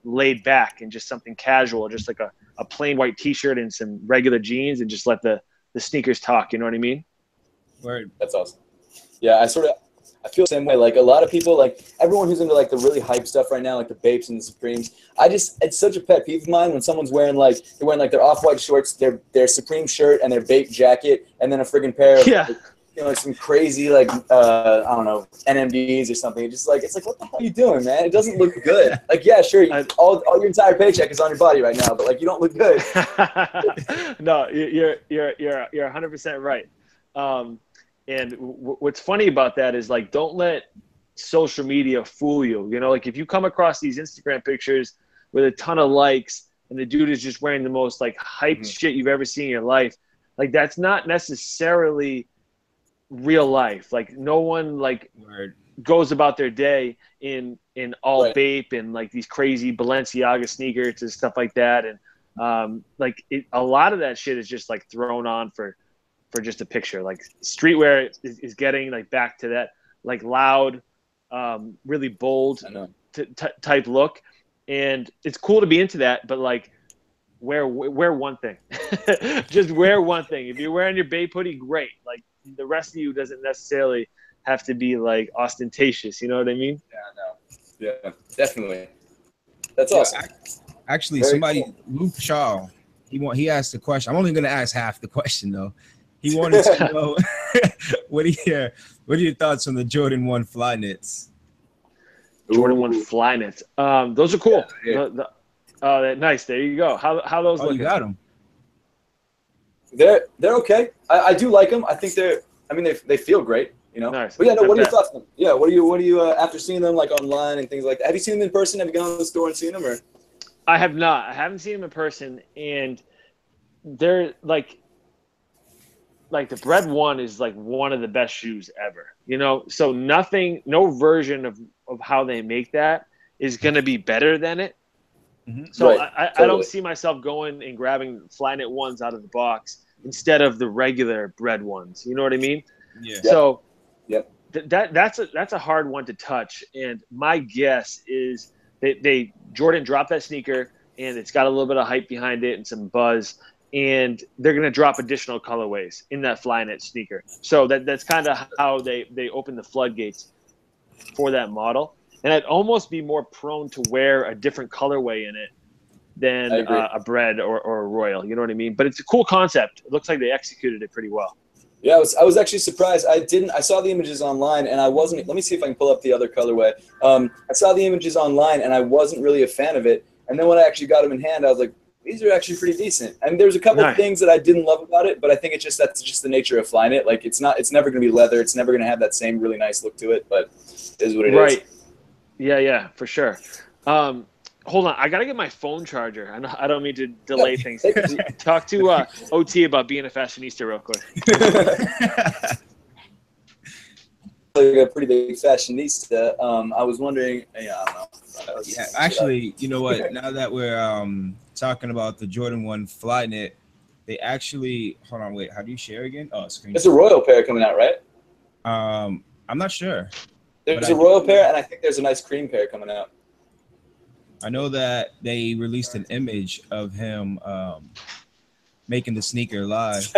laid back and just something casual, just like a plain white t-shirt and some regular jeans, and just let the sneakers talk. You know what I mean? Word. That's awesome. Yeah, I feel the same way. Like a lot of people, like everyone who's into like the really hype stuff right now, like the Bapes and the Supremes. It's such a pet peeve of mine when someone's wearing like their off-white shorts, their Supreme shirt and their Bape jacket, and then a friggin' pair of like some crazy like I don't know, NMDs or something. It's like what the hell are you doing, man? It doesn't look good. Like sure, all your entire paycheck is on your body right now, but like you don't look good. No, you're 100% right. And what's funny about that is like, don't let social media fool you. You know, like if you come across these Instagram pictures with a ton of likes and the dude is just wearing the most like hyped shit you've ever seen in your life, like that's not necessarily real life. Like no one like goes about their day in all Bape and like these crazy Balenciaga sneakers and stuff like that. And a lot of that shit is just like thrown on for just a picture. Like streetwear is getting like back to that like loud, really bold type look, and it's cool to be into that. But like, wear one thing. Just wear one thing. If you're wearing your Bape hoodie, great. Like the rest of you doesn't necessarily have to be like ostentatious. You know what I mean? Yeah, definitely. That's awesome. Actually, Luke Shaw, he asked the question. I'm only going to ask half the question though. He wanted to know what are your thoughts on the Jordan 1 Fly Knits? Jordan 1 Fly Knits. Those are cool. Nice. There you go. How those look? You got them. They're okay. I do like them. I think they feel great, you know. Nice. But what are your thoughts on them? Yeah, what are you after seeing them like online and things like that? Have you seen them in person? Have you gone to the store and seen them, or? I have not. I haven't seen them in person, and they're like the Bread 1 is like one of the best shoes ever, you know? So no version of how they make that is going to be better than it. Mm-hmm. So I don't see myself going and grabbing Flyknit 1s out of the box instead of the regular Bread 1s. You know what I mean? Yeah. So that's a hard one to touch. And my guess is Jordan dropped that sneaker and it's got a little bit of hype behind it and some buzz. And they're going to drop additional colorways in that Flyknit sneaker. So that's kind of how they open the floodgates for that model. And I'd almost be more prone to wear a different colorway in it than a Bread or a Royal. You know what I mean? But it's a cool concept. It looks like they executed it pretty well. Yeah, I was actually surprised. I saw the images online, and I wasn't. Let me see if I can pull up the other colorway. I saw the images online, and I wasn't really a fan of it. And then when I actually got them in hand, I was like, these are actually pretty decent. And there's a couple of things that I didn't love about it, but I think that's just the nature of Flyknit. Like it's never going to be leather. It's never going to have that same really nice look to it, but it is what it is. Right. Yeah, for sure. Hold on. I got to get my phone charger. I don't mean to delay things. Talk to OT about being a fashionista real quick. Like a pretty big fashionista. I was wondering, I don't know. Actually, you know what? Now that we're talking about the Jordan 1 Flyknit, they actually hold on, wait. How do you share again? Oh, screen. It's a Royal pair coming out, right? I'm not sure. There's a Royal pair, and I think there's a nice cream pair coming out. I know that they released an image of him making the sneaker live.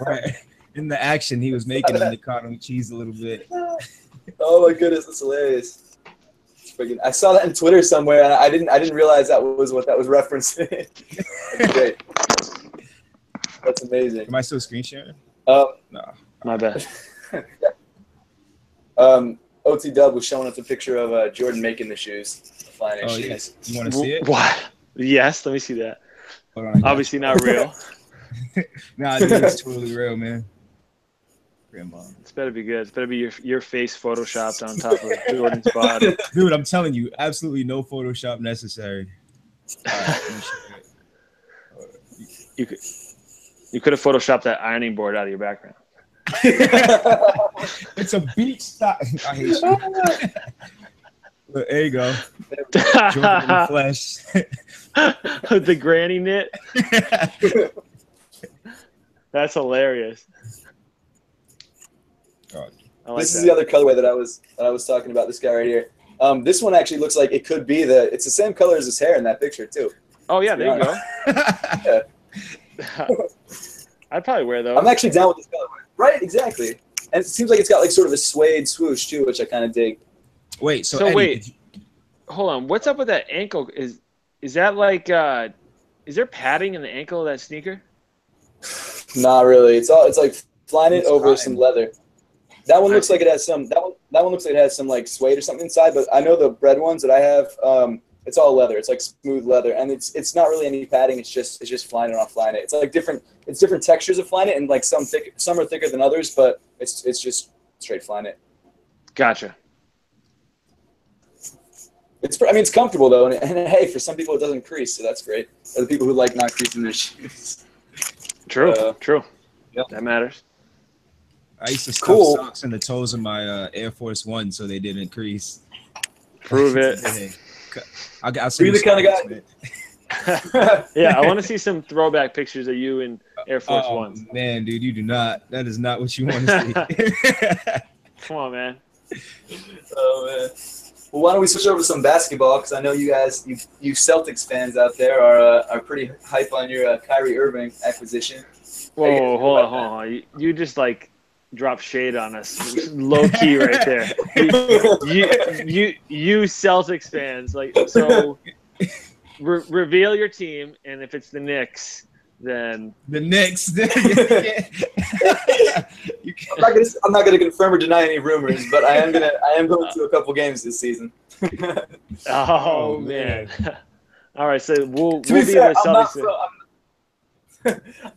Right. In the action he was making him, they caught him cheese a little bit. Oh my goodness, that's hilarious. I saw that on Twitter somewhere, and I didn't realize that was what that was referencing. That's great. That's amazing. Am I still screen sharing? No. My bad. OT Dub was showing us a picture of Jordan making the shoes. Flying shoes. Yes. You want to see it? What? Yes, let me see that. Hold on, obviously not real. Nah, dude, it's totally real, man. Grandma. It's better be good. It's better be your face photoshopped on top of Jordan's body. Dude, I'm telling you, absolutely no Photoshop necessary. All right, let me show it. You could have photoshopped that ironing board out of your background. It's a beach style. I hate you. Look, there you go. Jordan in the flesh. The granny knit. That's hilarious. Like this is the other colorway that I was talking about. This guy right here. This one actually looks like it could be it's the same color as his hair in that picture too. Oh yeah, there you go. Yeah. I'd probably wear those. I'm actually down with this colorway. Right, exactly. And it seems like it's got like sort of a suede swoosh too, which I kind of dig. Wait, so Eddie, wait, hold on. What's up with that ankle? Is that like is there padding in the ankle of that sneaker? Not really. It's like flying it over fine. some leather. That one looks like it has some. That one looks like it has some like suede or something inside. But I know the red ones that I have, it's all leather. It's like smooth leather, and it's not really any padding. It's just flying it off flying it. It's like different. It's different textures of flying it, and like some are thicker than others, but it's just straight flying it. Gotcha. It's comfortable though, and hey, for some people it doesn't crease, so that's great. For the people who like not creasing their shoes. True. True. Yep. That matters. I used to stuff socks in the toes of my Air Force One so they didn't crease. Prove it. I'll see you the kind of guy. Yeah, I want to see some throwback pictures of you in Air Force Ones. Man, dude, you do not. That is not what you want to see. Come on, man. Oh man. Well, why don't we switch over to some basketball? Because I know you guys, you Celtics fans out there, are pretty hype on your Kyrie Irving acquisition. Whoa, hold on. You just like drop shade on us, low key right there. You Celtics fans, like, so reveal your team, and if it's the Knicks, then the Knicks. I'm not gonna confirm or deny any rumors, but I am going to a couple games this season. Oh man! All right, so we'll be the Celtics.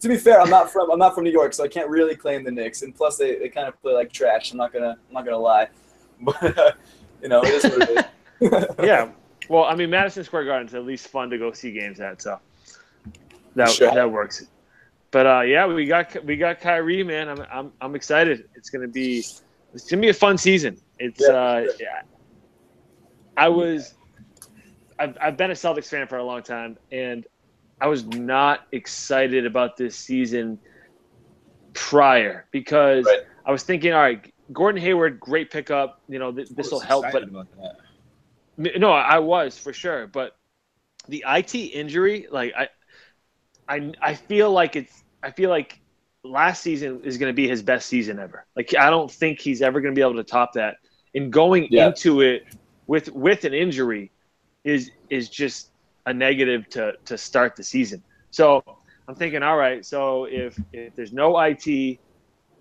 To be fair, I'm not from New York, so I can't really claim the Knicks. And plus, they kind of play like trash. I'm not gonna lie, but it is what it is. Yeah, well, I mean, Madison Square Garden's at least fun to go see games at, so that works. But yeah, we got Kyrie, man. I'm excited. It's gonna be a fun season. It's I've been a Celtics fan for a long time, and I was not excited about this season prior because I was thinking, all right, Gordon Hayward, great pickup. This will help. But no, I was for sure. But the IT injury, like I feel like last season is going to be his best season ever. Like I don't think he's ever going to be able to top that. And going into it with an injury is just a negative to start the season. So I'm thinking, all right, so if there's no IT,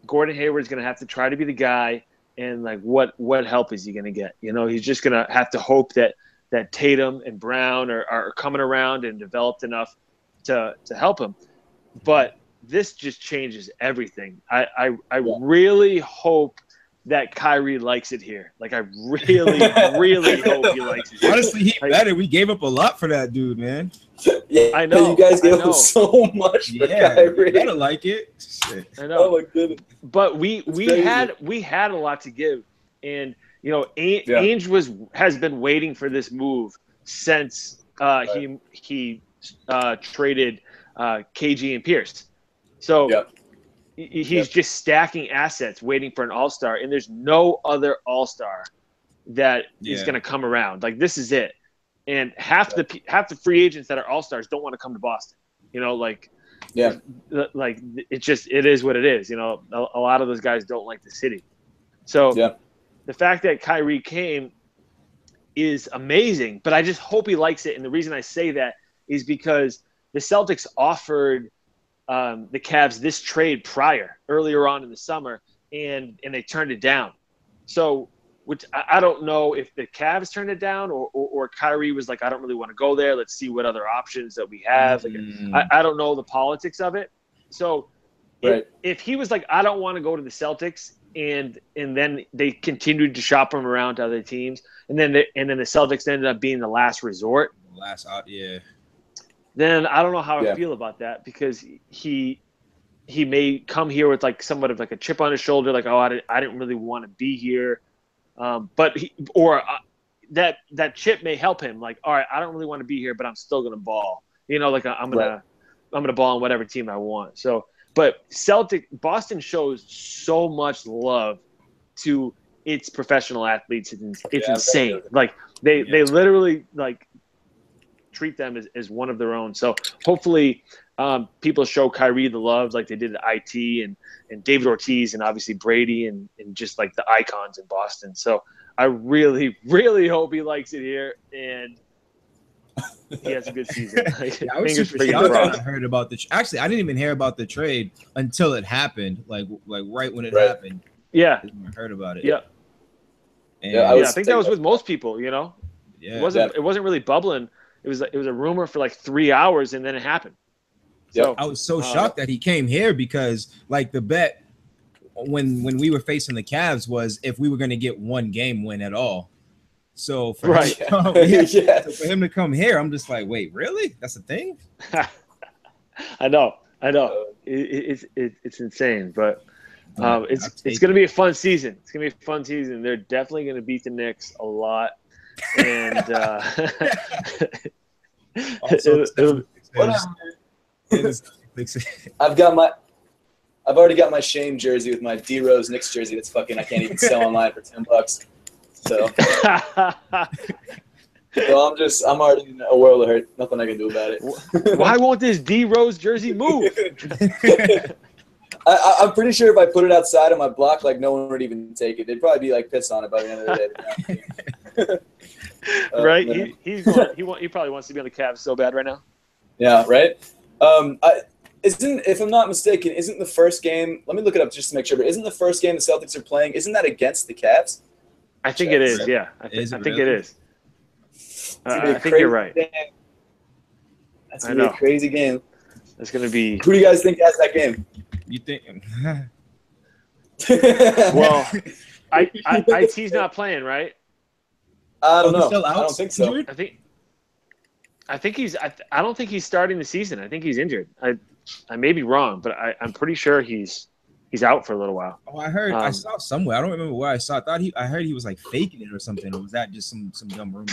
Gordon Hayward's going to have to try to be the guy, and like what help is he going to get? He's just going to have to hope that Tatum and Brown are coming around and developed enough to help him. But this just changes everything. I really hope that Kyrie likes it here. Like I really, really hope he likes it here. Honestly, he better. We gave up a lot for that dude, man. Yeah, I know. You guys gave up so much for Kyrie. You gotta like it. Shit. I know. Oh my goodness. But we had a lot to give, and Ainge has been waiting for this move since he traded KG and Pierce. So he's just stacking assets, waiting for an all-star, and there's no other all-star that is going to come around. Like this is it. And half the free agents that are all-stars don't want to come to Boston. Yeah. Like it is what it is. You know, a lot of those guys don't like the city. So the fact that Kyrie came is amazing, but I just hope he likes it. And the reason I say that is because the Celtics offered the Cavs this trade earlier on in the summer, and they turned it down. So, which I don't know if the Cavs turned it down or Kyrie was like, I don't really want to go there. Let's see what other options that we have. Like, I don't know the politics of it. So if he was like, I don't want to go to the Celtics, and then they continued to shop him around to other teams, and then the Celtics ended up being the last resort. Then I don't know how I feel about that, because he may come here with like somewhat of like a chip on his shoulder, like, oh, I didn't really want to be here, but that chip may help him, like, all right, I don't really want to be here, but I'm still gonna ball, you know, like I'm gonna ball on whatever team I want. So, but Boston shows so much love to its professional athletes. It's insane. Like they literally like treat them as one of their own. So hopefully people show Kyrie the love like they did at IT and David Ortiz and obviously Brady and just like the icons in Boston. So I really, really hope he likes it here and he has a good season. I was super shocked when I heard about actually, I didn't even hear about the trade until it happened, like right when it happened. Yeah. I heard about it. Yeah. And I think that was with most people, you know. Yeah. It wasn't really bubbling. It was a rumor for like 3 hours and then it happened. So I was so shocked that he came here, because like the bet when we were facing the Cavs was if we were going to get one game win at all. So for him to come here, I'm just like, wait, really? That's a thing? I know. It's insane, but it's going to be a fun season. It's going to be a fun season. They're definitely going to beat the Knicks a lot, and I've already got my shame jersey with my D Rose Knicks jersey. That's fucking. I can't even sell online for $10. So I'm already in a world of hurt. Nothing I can do about it. Why won't this D Rose jersey move? I'm pretty sure if I put it outside on my block, like no one would even take it. They'd probably be like pissed on it by the end of the day. Right? He probably wants to be on the Cavs so bad right now. Yeah, right. If I'm not mistaken, isn't the first game? Let me look it up just to make sure. But isn't the first game the Celtics are playing? Isn't that against the Cavs? I think it is. Yeah, I think it is. I think you're right. That's gonna be a crazy game. It's gonna be. Who do you guys think has that game? You think? Well, IT's not playing, right? I don't know. Still out? I don't think so. I think he's. I don't think he's starting the season. I think he's injured. I may be wrong, but I'm pretty sure he's out for a little while. Oh, I heard. I saw somewhere. I don't remember where I saw. I heard he was like faking it or something. Or was that just some dumb rumor?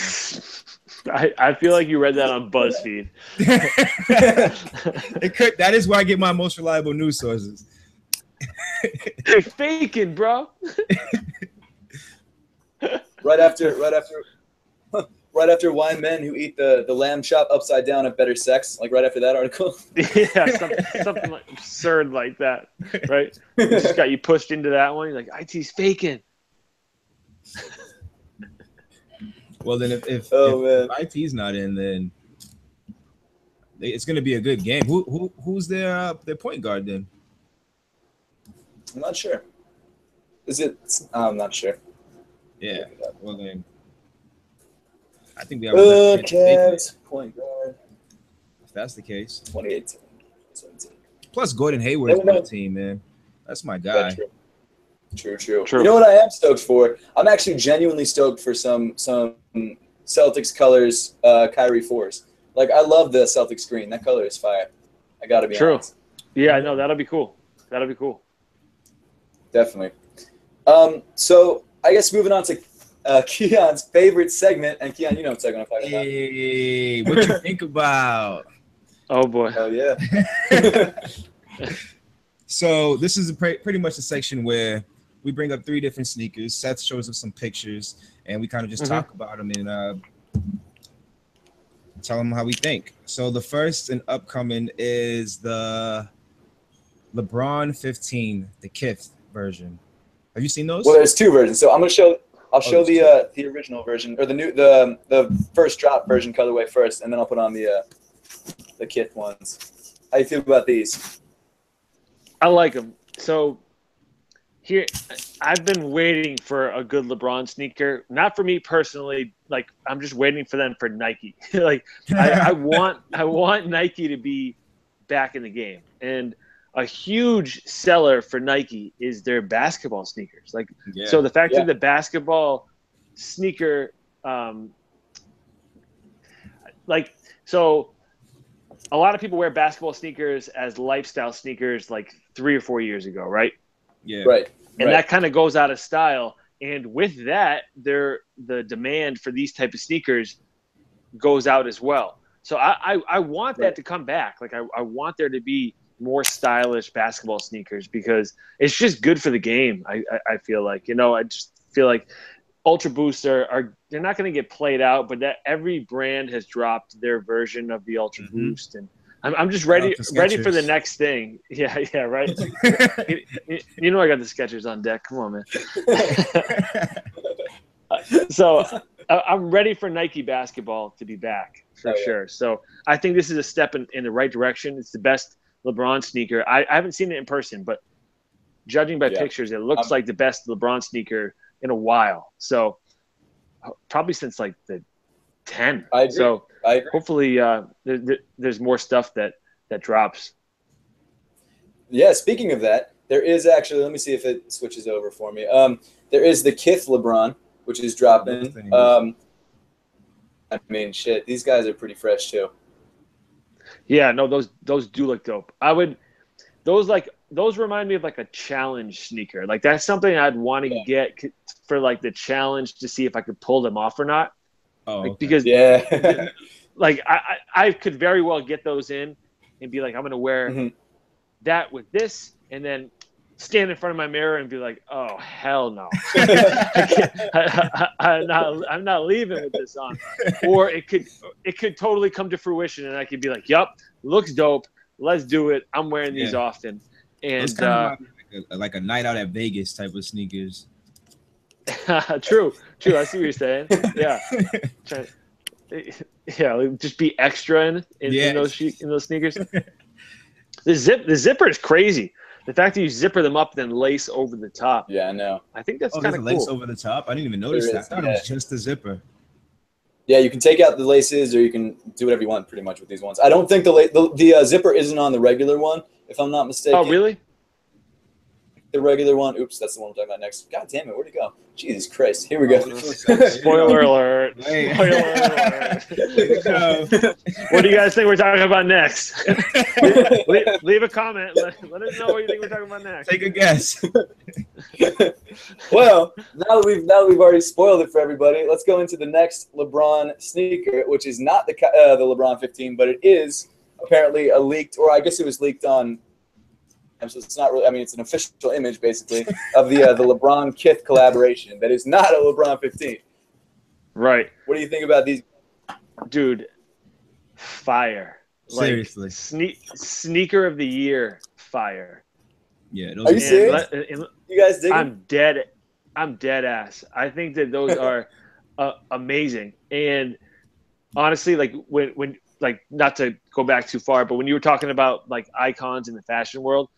I feel like you read that on BuzzFeed. It could. That is where I get my most reliable news sources. You're faking, bro. Right after why men who eat the lamb chop upside down have better sex, like right after that article. Yeah, something like absurd like that, right? It just got you pushed into that one. You're like, IT's faking. Well, then if IT's not in, then it's going to be a good game. Who's their point guard then? I'm not sure. Is it? I'm not sure. Yeah. Well, then I think we have Cavs point guard. If that's the case, 2018, 17. Plus Gordon Hayward's on the team, man. That's my guy. Yeah, True. You know what I am stoked for? I'm actually genuinely stoked for some Celtics colors, Kyrie 4s. Like, I love the Celtics green. That color is fire. I got to be honest. Yeah, I know. That'll be cool. Definitely. So I guess moving on to Keon's favorite segment. And Keon, you know what segment I'm talking about. Hey, what you think about? Oh, boy. Hell yeah. So this is pretty much a section where we bring up 3 different sneakers. Seth shows us some pictures, and we kind of just talk about them. And tell them how we think. So the first and upcoming is the LeBron 15, the Kith version. Have you seen those? Well, there's two versions. So I'll show the original version, or the first drop version colorway first, and then I'll put on the Kith ones. How you feel about these? I like them. So here, I've been waiting for a good LeBron sneaker. Not for me personally. Like, I'm just waiting for them for Nike. Like, I want Nike to be back in the game. And a huge seller for Nike is their basketball sneakers. Like, so the fact that the basketball sneaker, so a lot of people wear basketball sneakers as lifestyle sneakers like 3 or 4 years ago, right? Yeah. Right. And that kind of goes out of style. And with that, the demand for these type of sneakers goes out as well. So I want that to come back. Like, I want there to be more stylish basketball sneakers because it's just good for the game. I feel like, I just feel like Ultra Boosts they're not going to get played out, but that every brand has dropped their version of the Ultra Boost, and I'm just ready for the next thing. Yeah, right. you know I got the Skechers on deck. Come on, man. So I'm ready for Nike basketball to be back for sure. So I think this is a step in the right direction. It's the best LeBron sneaker. I haven't seen it in person, but judging by pictures, it looks like the best LeBron sneaker in a while. So probably since like the 10. I agree. So I agree. Hopefully there's more stuff that drops. Yeah, speaking of that, there is actually, let me see if it switches over for me. There is the Kith LeBron, which is dropping. I mean, shit, these guys are pretty fresh too. Yeah, no, those do look dope. Those remind me of like a challenge sneaker. Like, that's something I'd want to get for like the challenge to see if I could pull them off or not. Oh, like, okay. Because like I could very well get those in and be like, I'm gonna wear that with this, and then stand in front of my mirror and be like, oh hell no, I'm not leaving with this on. Or it could totally come to fruition, and I could be like, yup, looks dope, let's do it. I'm wearing these often. And it's kind of like a night out at Vegas type of sneakers. True. I see what you're saying. Yeah. Just be extra in those sneakers. The zipper is crazy. The fact that you zipper them up, then lace over the top. Yeah, I know. I think that's kind of cool. Lace over the top. I didn't even notice that. I thought it was just the zipper. Yeah, you can take out the laces, or you can do whatever you want pretty much with these ones. I don't think the zipper isn't on the regular one, if I'm not mistaken. Oh, really? The regular one. Oops, that's the one we're talking about next. God damn it, where'd it go? Jesus Christ. Here we go. Spoiler alert. Hey. Spoiler alert. What do you guys think we're talking about next? leave a comment. Let us know what you think we're talking about next. Take a guess. Well, now that we've already spoiled it for everybody, let's go into the next LeBron sneaker, which is not the LeBron 15, but it is apparently a leaked, or I guess it was leaked on. So it's not really. I mean, it's an official image basically of the LeBron Kith collaboration. That is not a LeBron 15. Right. What do you think about these? Dude, fire. Seriously. Sneaker of the year, fire. Yeah. Are you serious? You guys dig it? I'm dead ass. I think that those are amazing. And honestly, like when like, not to go back too far, but when you were talking about like icons in the fashion world,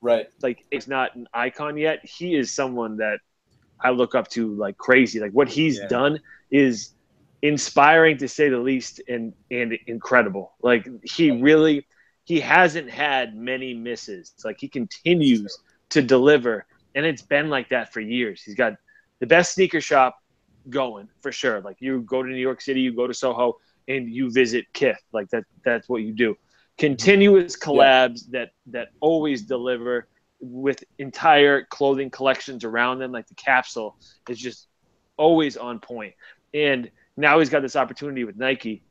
right? Like, it's not an icon yet. He is someone that I look up to like crazy. Like, what he's done is inspiring to say the least, and incredible. Like, he hasn't had many misses. Like, he continues to deliver, and it's been like that for years. He's got the best sneaker shop going for sure. Like, you go to New York City, you go to Soho, and you visit Kith. Like, that's what you do. Continuous collabs that always deliver with entire clothing collections around them. Like, the capsule is just always on point. And now he's got this opportunity with Nike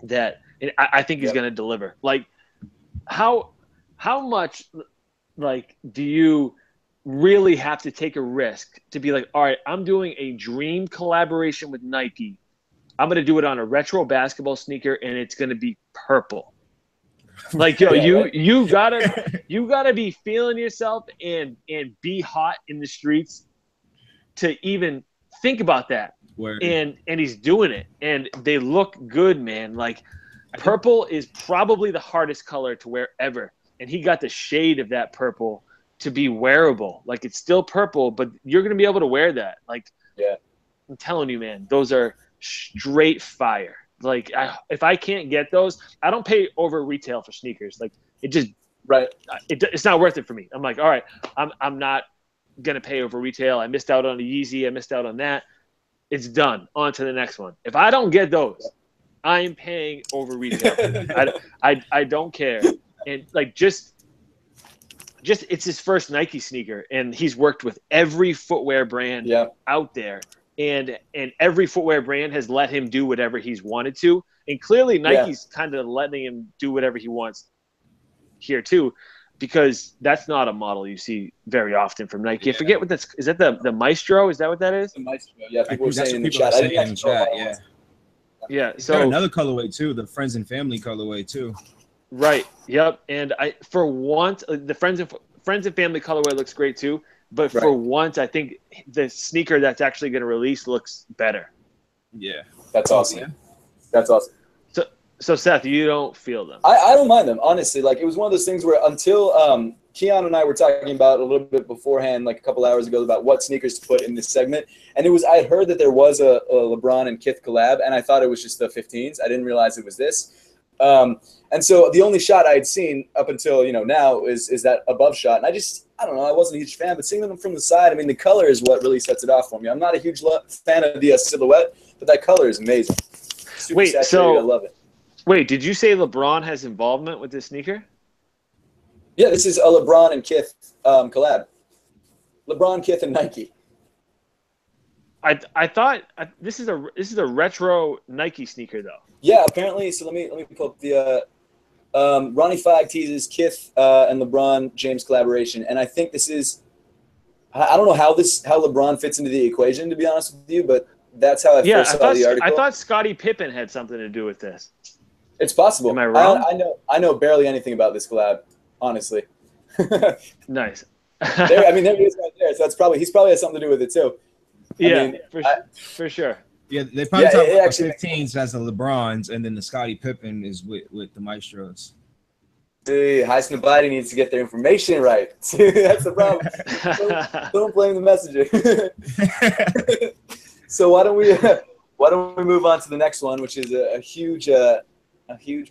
that I think he's going to deliver. Like, how much, like, do you really have to take a risk to be like, all right, I'm doing a dream collaboration with Nike, I'm going to do it on a retro basketball sneaker, and it's going to be purple. Like, yo, you gotta be feeling yourself and be hot in the streets to even think about that. Word. And he's doing it, and they look good, man. Like, purple is probably the hardest color to wear ever, and he got the shade of that purple to be wearable. Like, it's still purple, but you're gonna be able to wear that. Like, yeah, I'm telling you, man, those are straight fire. Like, if I can't get those, I don't pay over retail for sneakers. Like, it just it's not worth it for me. I'm like, all right, I'm not gonna pay over retail. I missed out on a Yeezy. I missed out on that. It's done. On to the next one. If I don't get those, I'm paying over retail. I don't care. And like, just it's his first Nike sneaker, and he's worked with every footwear brand out there. And every footwear brand has let him do whatever he's wanted to. And clearly Nike's kind of letting him do whatever he wants here too, because that's not a model you see very often from Nike. I forget what that's – is that the Maestro? Is that what that is? The Maestro, yeah. People were saying in the chat. chat, yeah. So another colorway too, the Friends and Family colorway too. Right. Yep. And for once, the Friends and Family colorway looks great too. But for once, I think the sneaker that's actually going to release looks better. Yeah. That's awesome. Yeah. That's awesome. So Seth, you don't feel them? I don't mind them, honestly. Like, it was one of those things where until Keon and I were talking about a little bit beforehand, like a couple hours ago, about what sneakers to put in this segment. And I had heard that there was a LeBron and Kith collab, and I thought it was just the 15s. I didn't realize it was this. And so the only shot I had seen up until, now is that above shot. And I don't know, I wasn't a huge fan, but seeing them from the side, I mean, the color is what really sets it off for me. I'm not a huge fan of the silhouette, but that color is amazing. Super saturated. I love it. Wait, did you say LeBron has involvement with this sneaker? Yeah, this is a LeBron and Kith collab. LeBron, Kith, and Nike. I thought this is a retro Nike sneaker though. Yeah, apparently. So let me pull up the Ronnie Fag teases Kith and LeBron James collaboration, and I think this is. I don't know how LeBron fits into the equation, to be honest with you, but that's how I first saw the article. I thought Scottie Pippen had something to do with this. It's possible. Am I wrong? I know barely anything about this collab, honestly. Nice. There he is right there. So he's probably has something to do with it too. For sure. Yeah, they probably talk about 15s as the LeBrons, and then the Scottie Pippen is with the Maestros. See, Heisman Biden needs to get their information right. See, that's the problem. Don't blame the messenger. So why don't we move on to the next one, which is a huge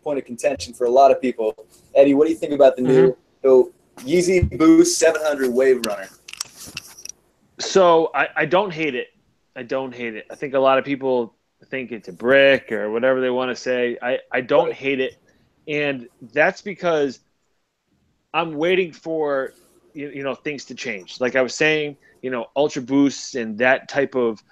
point of contention for a lot of people. Eddie, what do you think about the new Yeezy Boost 700 Wave Runner? So I don't hate it. I think a lot of people think it's a brick or whatever they want to say. I don't hate it. And that's because I'm waiting for, things to change. Like I was saying, Ultra Boosts and that type of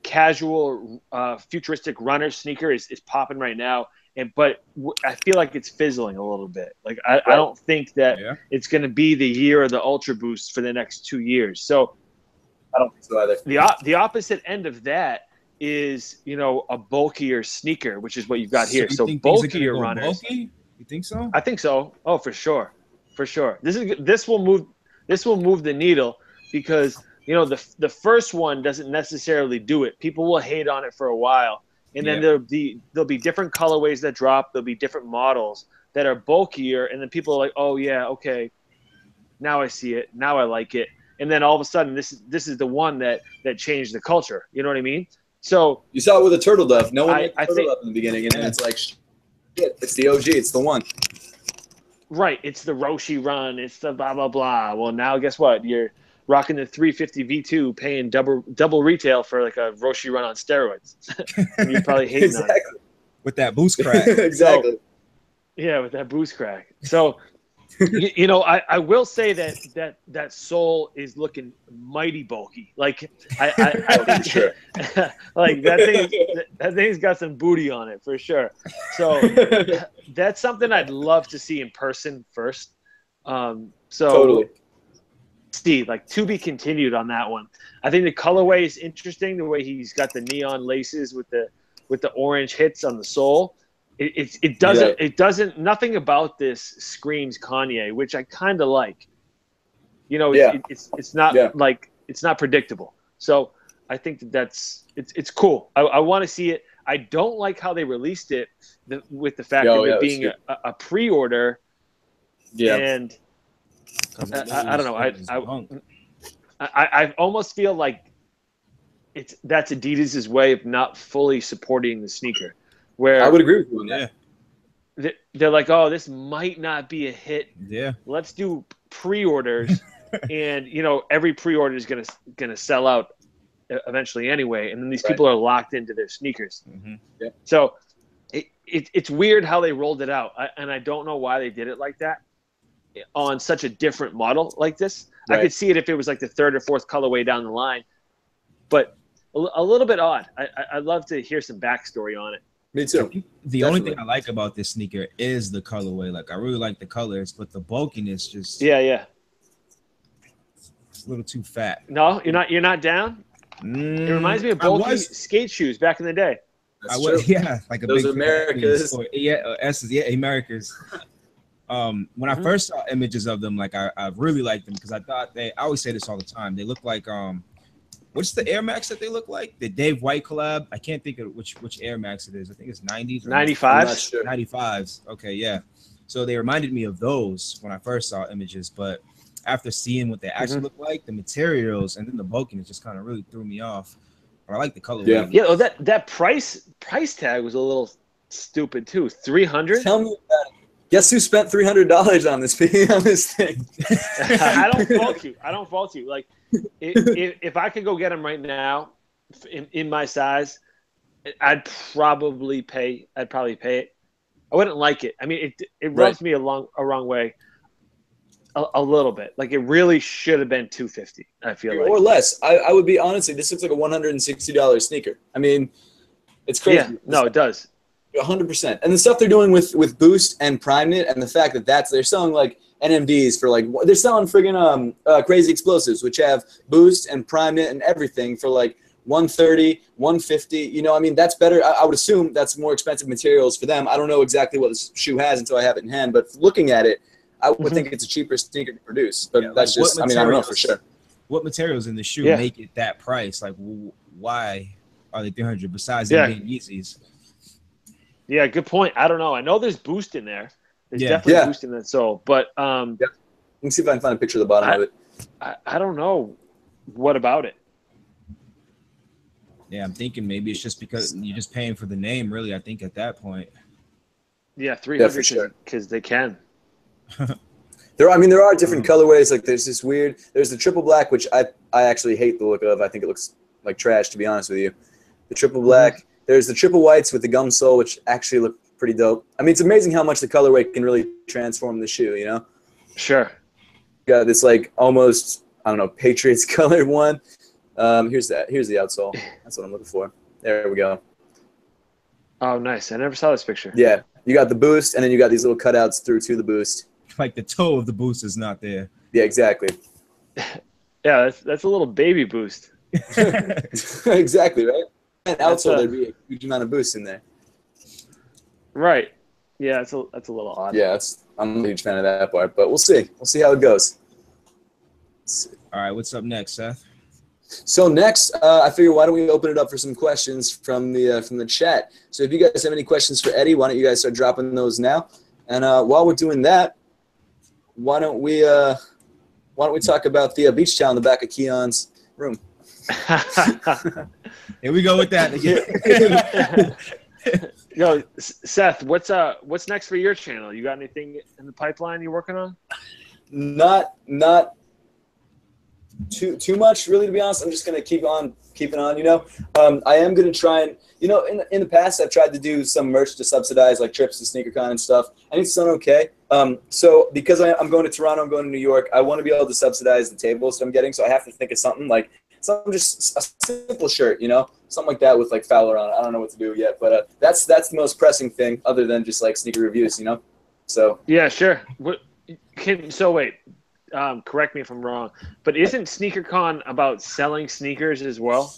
casual futuristic runner sneaker is popping right now. But I feel like it's fizzling a little bit. Like I don't think that it's going to be the year of the Ultra Boost for the next 2 years. So I don't think so either. The opposite end of that is, a bulkier sneaker, which is what you've got here. So bulkier runners. Bulky? You think so? I think so. Oh, for sure. This will move the needle because, the first one doesn't necessarily do it. People will hate on it for a while. And then there'll be different colorways that drop. There'll be different models that are bulkier. And then people are like, oh, yeah, okay. Now I see it. Now I like it. And then all of a sudden, this is the one that changed the culture. You know what I mean? So you saw it with a turtle dove. No one liked the turtle dove in the beginning, and then it's like, shit, it's the OG. It's the one. Right. It's the Roshi run. It's the blah blah blah. Well, now guess what? You're rocking the 350 V2, paying double retail for like a Roshi run on steroids. And you're probably hating on it with that boost crack. Exactly. So, yeah, with that boost crack. So. I will say that sole is looking mighty bulky. Like I think sure. Like that thing's got some booty on it for sure. So that's something I'd love to see in person first. Totally. Steve, like to be continued on that one. I think the colorway is interesting. The way he's got the neon laces with the with the orange hits on the sole. It doesn't nothing about this screams Kanye, which I kind of like. You know, it's not like it's not predictable. So I think it's cool. I want to see it. I don't like how they released it with the fact of it being a pre-order. Yeah, and I don't know. I almost feel like that's Adidas's way of not fully supporting the sneaker. Where I would agree with you on that. They're like, oh, this might not be a hit. Yeah, let's do pre-orders, and you know every pre-order is gonna sell out eventually anyway, and then these people are locked into their sneakers. Mm-hmm. Yeah. So it's weird how they rolled it out, and I don't know why they did it like that on such a different model like this. Right. I could see it if it was like the third or fourth colorway down the line, but a little bit odd. I'd love to hear some backstory on it. Me too. The only thing I like about this sneaker is the colorway. Like I really like the colors, but the bulkiness just it's a little too fat. No, you're not down. It reminds me of bulky skate shoes back in the day. Like those big Americas. Americas. When I first saw images of them, like I really liked them because I thought I always say this all the time. They look like what's the Air Max that they look like? The Dave White collab. I can't think of which Air Max it is. I think it's 90s or 95s. Sure. 95s. Okay, yeah. So they reminded me of those when I first saw images, but after seeing what they actually look like, the materials and then the bulkiness just kind of really threw me off. But I like the colorway. Yeah. Well, that price tag was a little stupid too. $300. Tell me about it. Guess who spent $300 on this thing? I don't fault you. Like, if I could go get them right now, in my size, I'd probably pay it. I wouldn't like it. I mean, it rubs me a wrong way. A little bit. Like it really should have been $250. I feel like, or less. I would be honestly. This looks like a $160 sneaker. I mean, it's crazy. Yeah, no, it does. 100%. And the stuff they're doing with Boost and Prime Knit, and the fact that they're selling like NMDs for like they're selling friggin' Crazy Explosives, which have Boost and Prime Knit and everything for like $130, $150. You know, I mean, that's better. I would assume that's more expensive materials for them. I don't know exactly what this shoe has until I have it in hand, but looking at it, I would think it's a cheaper sneaker to produce. But that's just, I mean, I don't know for sure. What materials in the shoe make it that price? Like, why are they $300 besides them being Yeezys? Yeah, good point. I don't know. I know there's Boost in there. There's definitely Boost in that sole. But let me see if I can find a picture of the bottom of it. I don't know. What about it? Yeah, I'm thinking maybe it's just because you're just paying for the name, really, I think, at that point. Yeah, $300 because they can. There are different colorways. Like there's the triple black, which I actually hate the look of. I think it looks like trash, to be honest with you. The triple black. There's the triple whites with the gum sole, which actually look pretty dope. I mean, it's amazing how much the colorway can really transform the shoe, you know? Sure. Got this like almost, I don't know, Patriots colored one. Here's the outsole. That's what I'm looking for. There we go. Oh, nice. I never saw this picture. Yeah. You got the Boost, and then you got these little cutouts through to the Boost. Like the toe of the Boost is not there. Yeah, exactly. Yeah, that's a little baby Boost. Exactly, right? And outsole, there'd be a huge amount of Boost in there. Right. Yeah, that's a little odd. Yeah, I'm a huge fan of that part, but we'll see. We'll see how it goes. All right, what's up next, Seth? So next, I figure why don't we open it up for some questions from the chat. So if you guys have any questions for Eddie, why don't you guys start dropping those now? And while we're doing that, why don't we talk about the beach towel in the back of Keon's room? Here we go with that again. Yo, Seth, what's next for your channel? You got anything in the pipeline you're working on? Not too much, really, to be honest. I'm just gonna keep on keeping on. You know, I am gonna try and, you know, in the past I've tried to do some merch to subsidize like trips to SneakerCon and stuff, and it's done okay. So because I'm going to Toronto, I'm going to New York, I want to be able to subsidize the tables that I'm getting. So I have to think of something just a simple shirt, you know, something like that with like Fowler on it. I don't know what to do yet, but that's the most pressing thing, other than just like sneaker reviews, you know. So yeah, sure. Correct me if I'm wrong, but isn't SneakerCon about selling sneakers as well?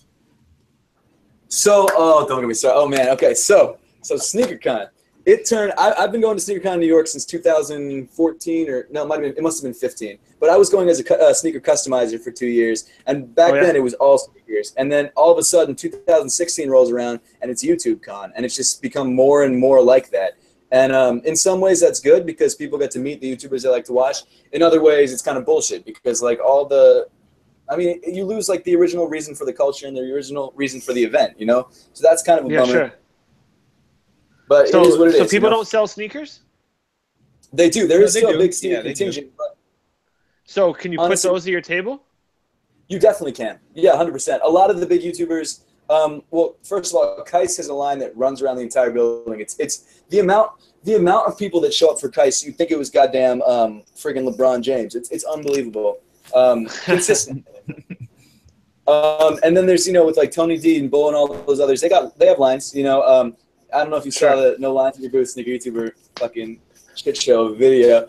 So, don't get me started. Oh man, okay. So SneakerCon. I've been going to SneakerCon in New York since 2014, or no, it must have been 15. But I was going as a sneaker customizer for 2 years, and back then it was all sneakers. And then all of a sudden, 2016 rolls around, and it's YouTube Con, and it's just become more and more like that. And in some ways, that's good because people get to meet the YouTubers they like to watch. In other ways, it's kind of bullshit because like you lose like the original reason for the culture and the original reason for the event, you know? So that's kind of a bummer. Sure. But it is what it is. So people don't sell sneakers? They do. There is still a big sneaker contingent. So can you put those at your table? You definitely can. Yeah, 100%. A lot of the big YouTubers, well, first of all, Kais has a line that runs around the entire building. It's the amount of people that show up for Kais, you'd think it was goddamn friggin' LeBron James. It's unbelievable. Consistent. And then there's, with like Tony D and Bull and all those others, they have lines, I don't know if you saw the No Lines in Your Booth sneaker YouTuber fucking shit show video.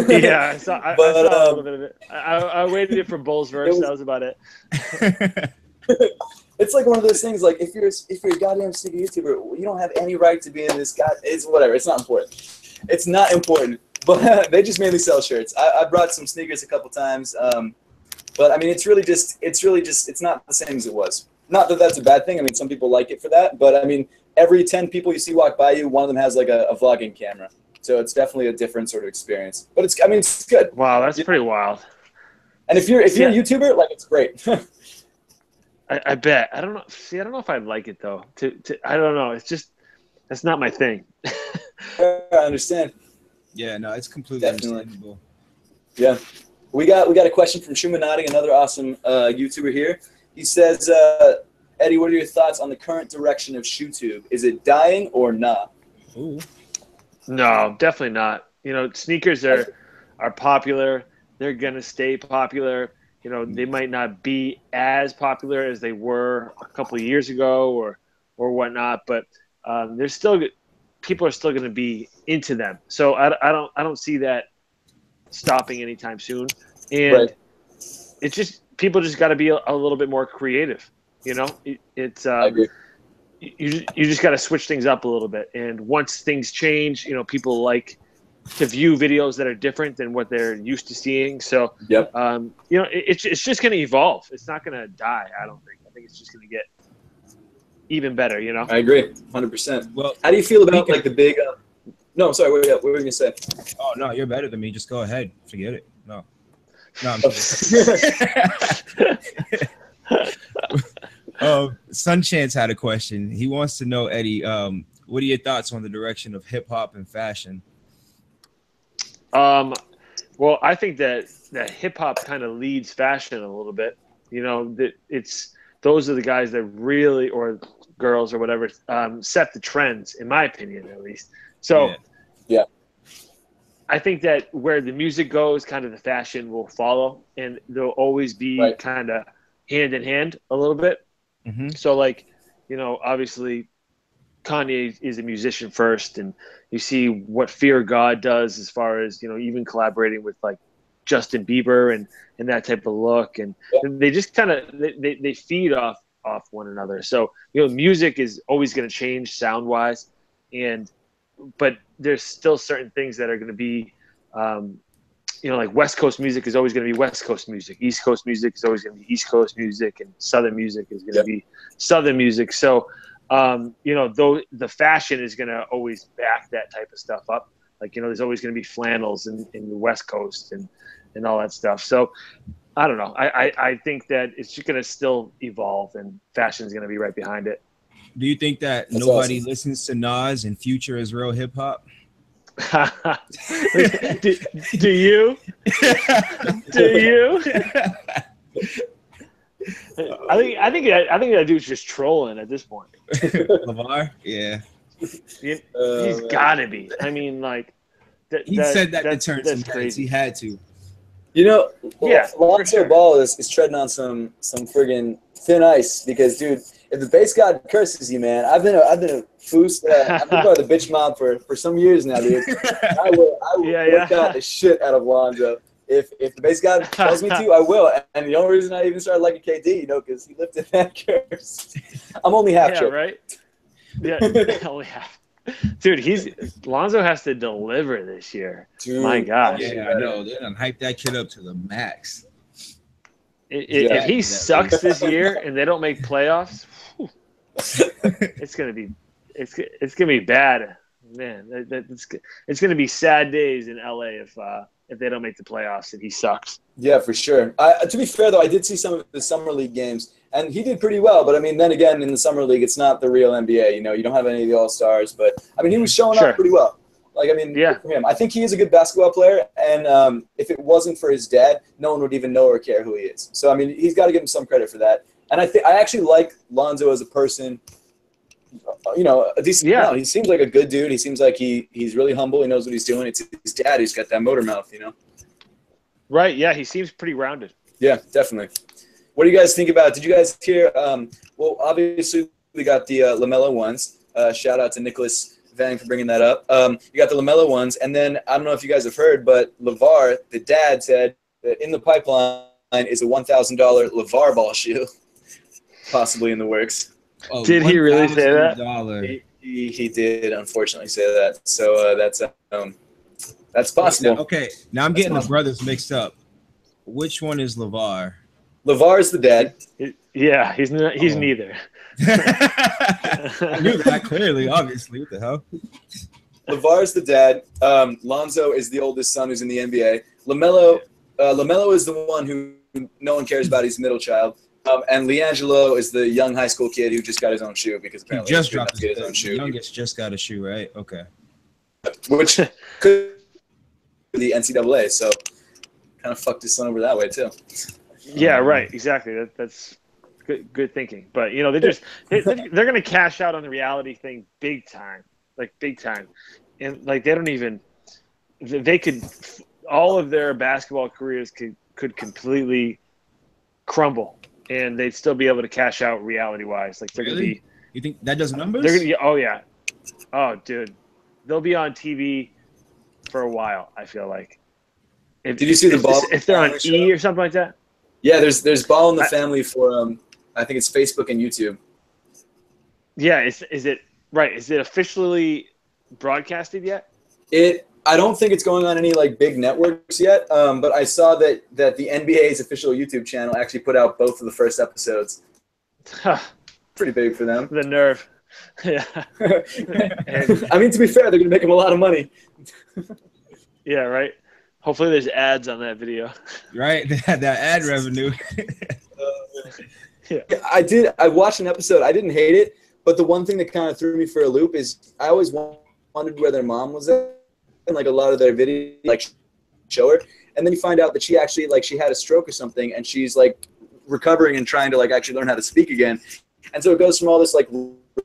Yeah, I saw a little bit of it. I waited it for Bull's verse. That was about it. It's like one of those things. Like if you're a goddamn sneaker YouTuber, you don't have any right to be in this. It's whatever. It's not important. It's not important. But they just mainly sell shirts. I brought some sneakers a couple times. But I mean, it's not the same as it was. Not that that's a bad thing. I mean, some people like it for that. But I mean, every 10 people you see walk by you, one of them has like a vlogging camera. So it's definitely a different sort of experience. But it's good. Wow, that's pretty wild. And if you're a YouTuber, like, it's great. I bet. I don't know. See, I don't know if I'd like it though. I don't know. It's just that's not my thing. I understand. Yeah, no, it's completely understandable. Yeah. We got a question from Shumanati, another awesome YouTuber here. He says, Eddie, what are your thoughts on the current direction of ShoeTube? Is it dying or not? Ooh. No, definitely not. Sneakers are popular. They're gonna stay popular. They might not be as popular as they were a couple of years ago or whatnot, but people are still gonna be into them. So I don't see that stopping anytime soon. And it's just people just got to be a little bit more creative. It's I agree. You just got to switch things up a little bit. And once things change, people like to view videos that are different than what they're used to seeing. So, it's just going to evolve. It's not going to die, I don't think. I think it's just going to get even better, I agree, 100%. Well, how do you feel about like the big no, sorry, what were you going to say? Oh, no, you're better than me. Just go ahead. Forget it. No, I'm kidding. Sunchance had a question. He wants to know, Eddie, what are your thoughts on the direction of hip hop and fashion? Well, I think that hip hop kind of leads fashion a little bit. That those are the guys that really, or girls or whatever, set the trends, in my opinion, at least. So, yeah. I think that where the music goes, kind of the fashion will follow, and they'll always be kind of hand in hand a little bit. Mm-hmm. So, like, obviously, Kanye is a musician first, and you see what Fear God does as far as even collaborating with like Justin Bieber and that type of look, and they just kind of they feed off one another. So music is always going to change sound wise, but there's still certain things that are going to be, like West Coast music is always going to be West Coast music. East Coast music is always going to be East Coast music, and Southern music is going to be Southern music. So, though the fashion is going to always back that type of stuff up. Like, there's always going to be flannels in the West Coast and all that stuff. So, I don't know. I think that it's just going to still evolve, and fashion is going to be right behind it. Do you think that nobody listens to Nas and Future is real hip hop? do you? Do you? I think that dude's just trolling at this point. LeVar? Yeah. He's got to be. I mean, like, he said that to turn some heads. He had to. Lonzo Ball is treading on some friggin' thin ice because, dude, if the base god curses you, man, I've been a foos. I've been part of the bitch mob for some years now, dude. I will work out the shit out of Lonzo. If the base god tells me to, I will. And the only reason I even started liking KD, you know, because he lifted that curse. I'm only half yeah, joking. Right? Yeah, only half. Dude, Lonzo has to deliver this year. Dude, my gosh. Yeah, I know. They're gonna hype that kid up to the max. If he sucks this year and they don't make playoffs, it's gonna be bad, man. It's gonna be sad days in LA if they don't make the playoffs and he sucks. Yeah, for sure. To be fair though, I did see some of the summer league games, and he did pretty well. But I mean, then again, in the summer league, it's not the real NBA. You know, you don't have any of the all stars. But I mean, he was showing up pretty well. Like, I mean, good for him. I think he is a good basketball player, and if it wasn't for his dad, no one would even know or care who he is. So, I mean, he's got to give him some credit for that. And I actually like Lonzo as a person. You know, a decent amount. He seems like a good dude. He seems like he's really humble. He knows what he's doing. It's his dad who's got that motor mouth, you know? Right, yeah, he seems pretty rounded. Yeah, definitely. What do you guys think about? Did you guys hear? Well, obviously, we got the LaMelo ones. Shout out to Nicholas Vanning for bringing that up. You got the LaMelo ones, and then I don't know if you guys have heard, but LeVar, the dad, said that in the pipeline is a $1,000 LeVar Ball shoe, possibly in the works. Oh, did he really say that? He did, unfortunately, say that. So that's possible. Okay, now I'm getting the brothers mixed up. Which one is LeVar? LeVar is the dad. Yeah, he's neither. I knew that clearly, obviously. What the hell? LeVar is the dad. Lonzo is the oldest son who's in the NBA. LaMelo is the one who no one cares about. He's the middle child. And LiAngelo is the young high school kid who just got his own shoe because apparently he just dropped his own shoe. The youngest just got a shoe, right? Okay. Which could be the NCAA, so kind of fucked his son over that way too. Yeah, right. Exactly. That's good thinking. But you know, they're going to cash out on the reality thing big time, and like they could all of their basketball careers could completely crumble, and they'd still be able to cash out reality wise. Like they're going to be. You think that does numbers? They're going to. Oh yeah. Oh dude, they'll be on TV for a while. I feel like. Did you see the ball? If they're on E or something like that. Yeah, there's Ball in the Family for I think it's Facebook and YouTube. Yeah, is it right? Is it officially broadcasted yet? I don't think it's going on any like big networks yet. But I saw that the NBA's official YouTube channel actually put out both of the first episodes. Pretty big for them. The nerve. Yeah. I mean, to be fair, they're gonna make them a lot of money. Yeah, right. Hopefully there's ads on that video. Right, that ad revenue. Yeah. I watched an episode. I didn't hate it, but the one thing that kind of threw me for a loop is I always wondered where their mom was at, and like a lot of their videos like show her, and then you find out that she actually she had a stroke or something, and she's like recovering and trying to like actually learn how to speak again, and so it goes from all this like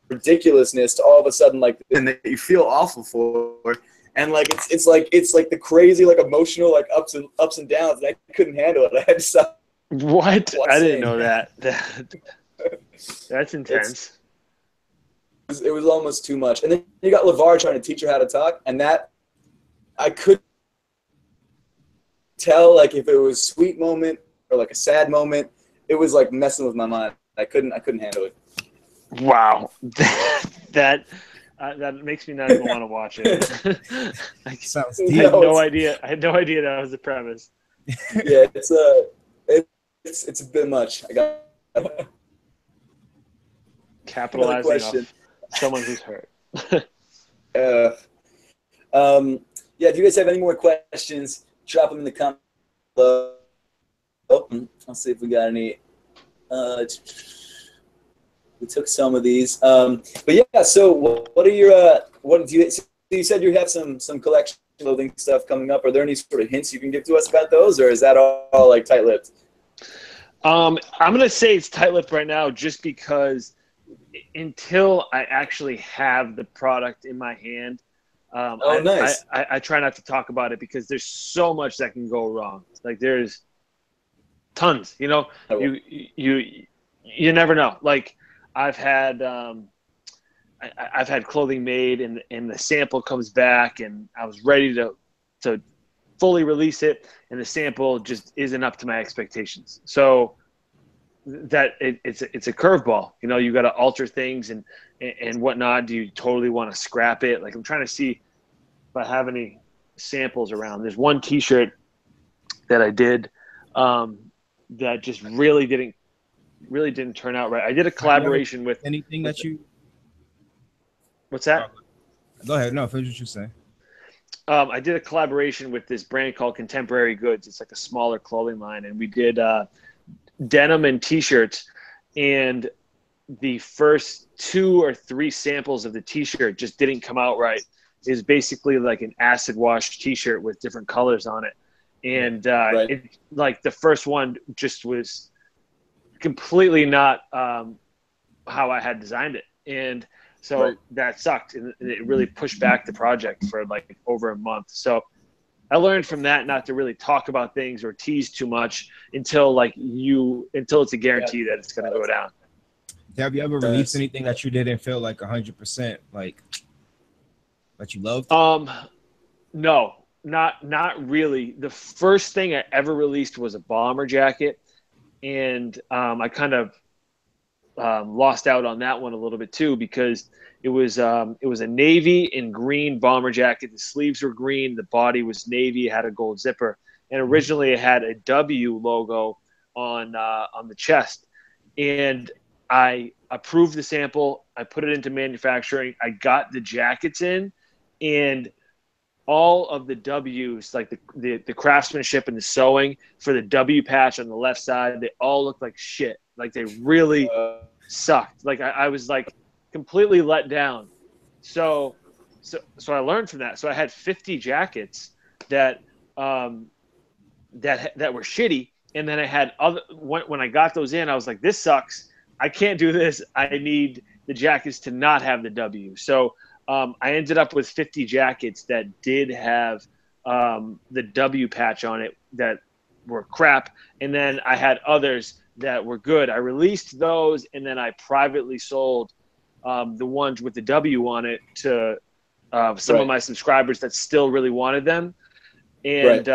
ridiculousness to all of a sudden like and that you feel awful for. And like it's like the crazy like emotional like ups and downs, and I couldn't handle it. I had to stop. What? I didn't know that. That's intense. It was almost too much. And then you got LeVar trying to teach her how to talk, and that I couldn't tell like if it was a sweet moment or like a sad moment. It was like messing with my mind. I couldn't handle it. Wow, that makes me not even want to watch it. Sounds I had no idea. I had no idea that was the premise. Yeah, it's a bit much. I got capitalizing off someone who's hurt. Yeah. Do you guys have any more questions? Drop them in the comments below. I'll see if we got any. We took some of these, but yeah. So, what are your what do you said you have some collection clothing stuff coming up? Are there any sort of hints you can give to us about those, or is that all like tight-lipped? I'm gonna say it's tight-lipped right now, just because until I actually have the product in my hand, nice. I try not to talk about it because there's so much that can go wrong. Like there's tons, you know. You never know. Like I've had clothing made and the sample comes back and I was ready to fully release it, and the sample just isn't up to my expectations. So that it's a curveball. You know, you got to alter things and whatnot. Do you totally want to scrap it? Like, I'm trying to see if I have any samples around. There's one T-shirt that I did that just really didn't turn out right. I did a collaboration with anything that you. What's that? Go ahead. No, finish what you're saying. I did a collaboration with this brand called Contemporary Goods. It's like a smaller clothing line, and we did denim and T-shirts. And the first 2 or 3 samples of the T-shirt just didn't come out right. It was basically like an acid wash T-shirt with different colors on it, and it, like, the first one just was completely not how I had designed it, and so that sucked, and it really pushed back the project for like over a month. So I learned from that not to really talk about things or tease too much until it's a guarantee that it's going to go down. Have you ever released anything that you didn't feel like 100% like that you loved? No, not really. The first thing I ever released was a bomber jacket, and I kind of lost out on that one a little bit too, because it was a navy and green bomber jacket. The sleeves were green, the body was navy, it had a gold zipper, and originally it had a W logo on the chest. And I approved the sample, I put it into manufacturing, I got the jackets in, and all of the W's, like the craftsmanship and the sewing for the W patch on the left side, they all looked like shit. Like, they really sucked. Like, I was like completely let down. So I learned from that. So I had 50 jackets that were shitty, and then I had other. When I got those in, I was like, this sucks. I can't do this. I need the jackets to not have the W. So I ended up with 50 jackets that did have the W patch on it that were crap, and then I had others that were good. I released those, and then I privately sold the ones with the W on it to some of my subscribers that still really wanted them. And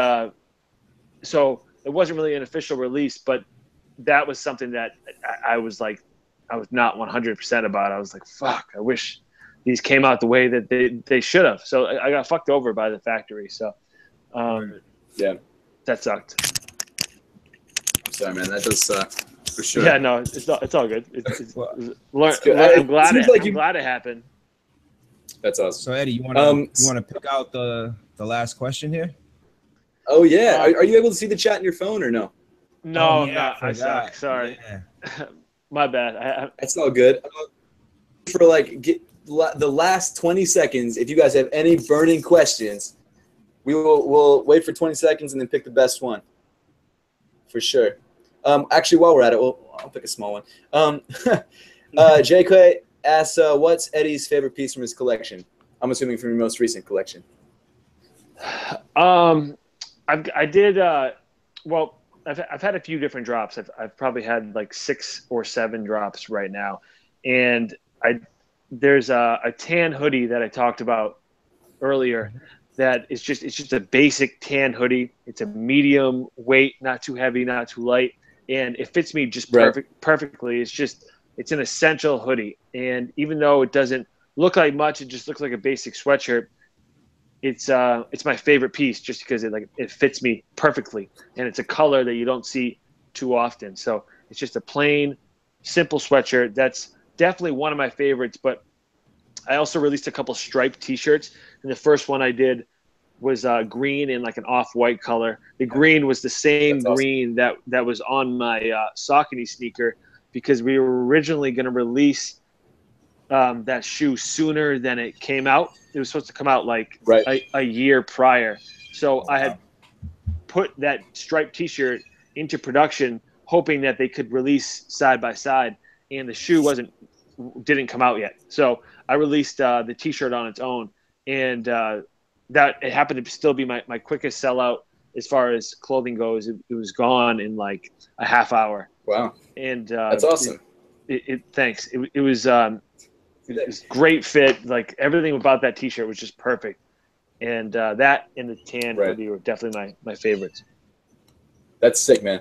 so it wasn't really an official release, but that was something that I was not 100% about. I was like, fuck, I wish these came out the way that they should have. So I got fucked over by the factory. So that sucked. I'm sorry, man. That does suck for sure. Yeah, no, it's all good. I'm glad it happened. That's awesome. So Eddie, you want to pick out the last question here? Oh yeah. Are you able to see the chat in your phone or no? No, I'm not. I suck. Sorry. Yeah. My bad. It's all good. For the last 20 seconds, if you guys have any burning questions, we'll wait for 20 seconds and then pick the best one. For sure. Actually, while we're at it, I'll pick a small one. JK asks, what's Eddie's favorite piece from his collection? I'm assuming from your most recent collection. I've had a few different drops. I've probably had like 6 or 7 drops right now, and there's a tan hoodie that I talked about earlier. That is just a basic tan hoodie. It's a medium weight, not too heavy, not too light, and it fits me just perfectly. It's an essential hoodie, and even though it doesn't look like much, it just looks like a basic sweatshirt. It's my favorite piece just because it fits me perfectly, and it's a color that you don't see too often. So it's just a plain, simple sweatshirt. That's definitely one of my favorites. But I also released a couple striped T-shirts, and the first one I did was green in like an off-white color. The green was the same green that was on my Saucony sneaker, because we were originally going to release that shoe sooner than it came out. It was supposed to come out like a year prior. So I had put that striped T-shirt into production, hoping that they could release side by side, and the shoe didn't come out yet. So I released the T-shirt on its own, and that it happened to still be my quickest sellout as far as clothing goes. It was gone in like a half hour. Wow. And that's awesome. Thanks. It was great fit. Like, everything about that T-shirt was just perfect. And that and the tan hoodie were definitely my favorites. That's sick, man.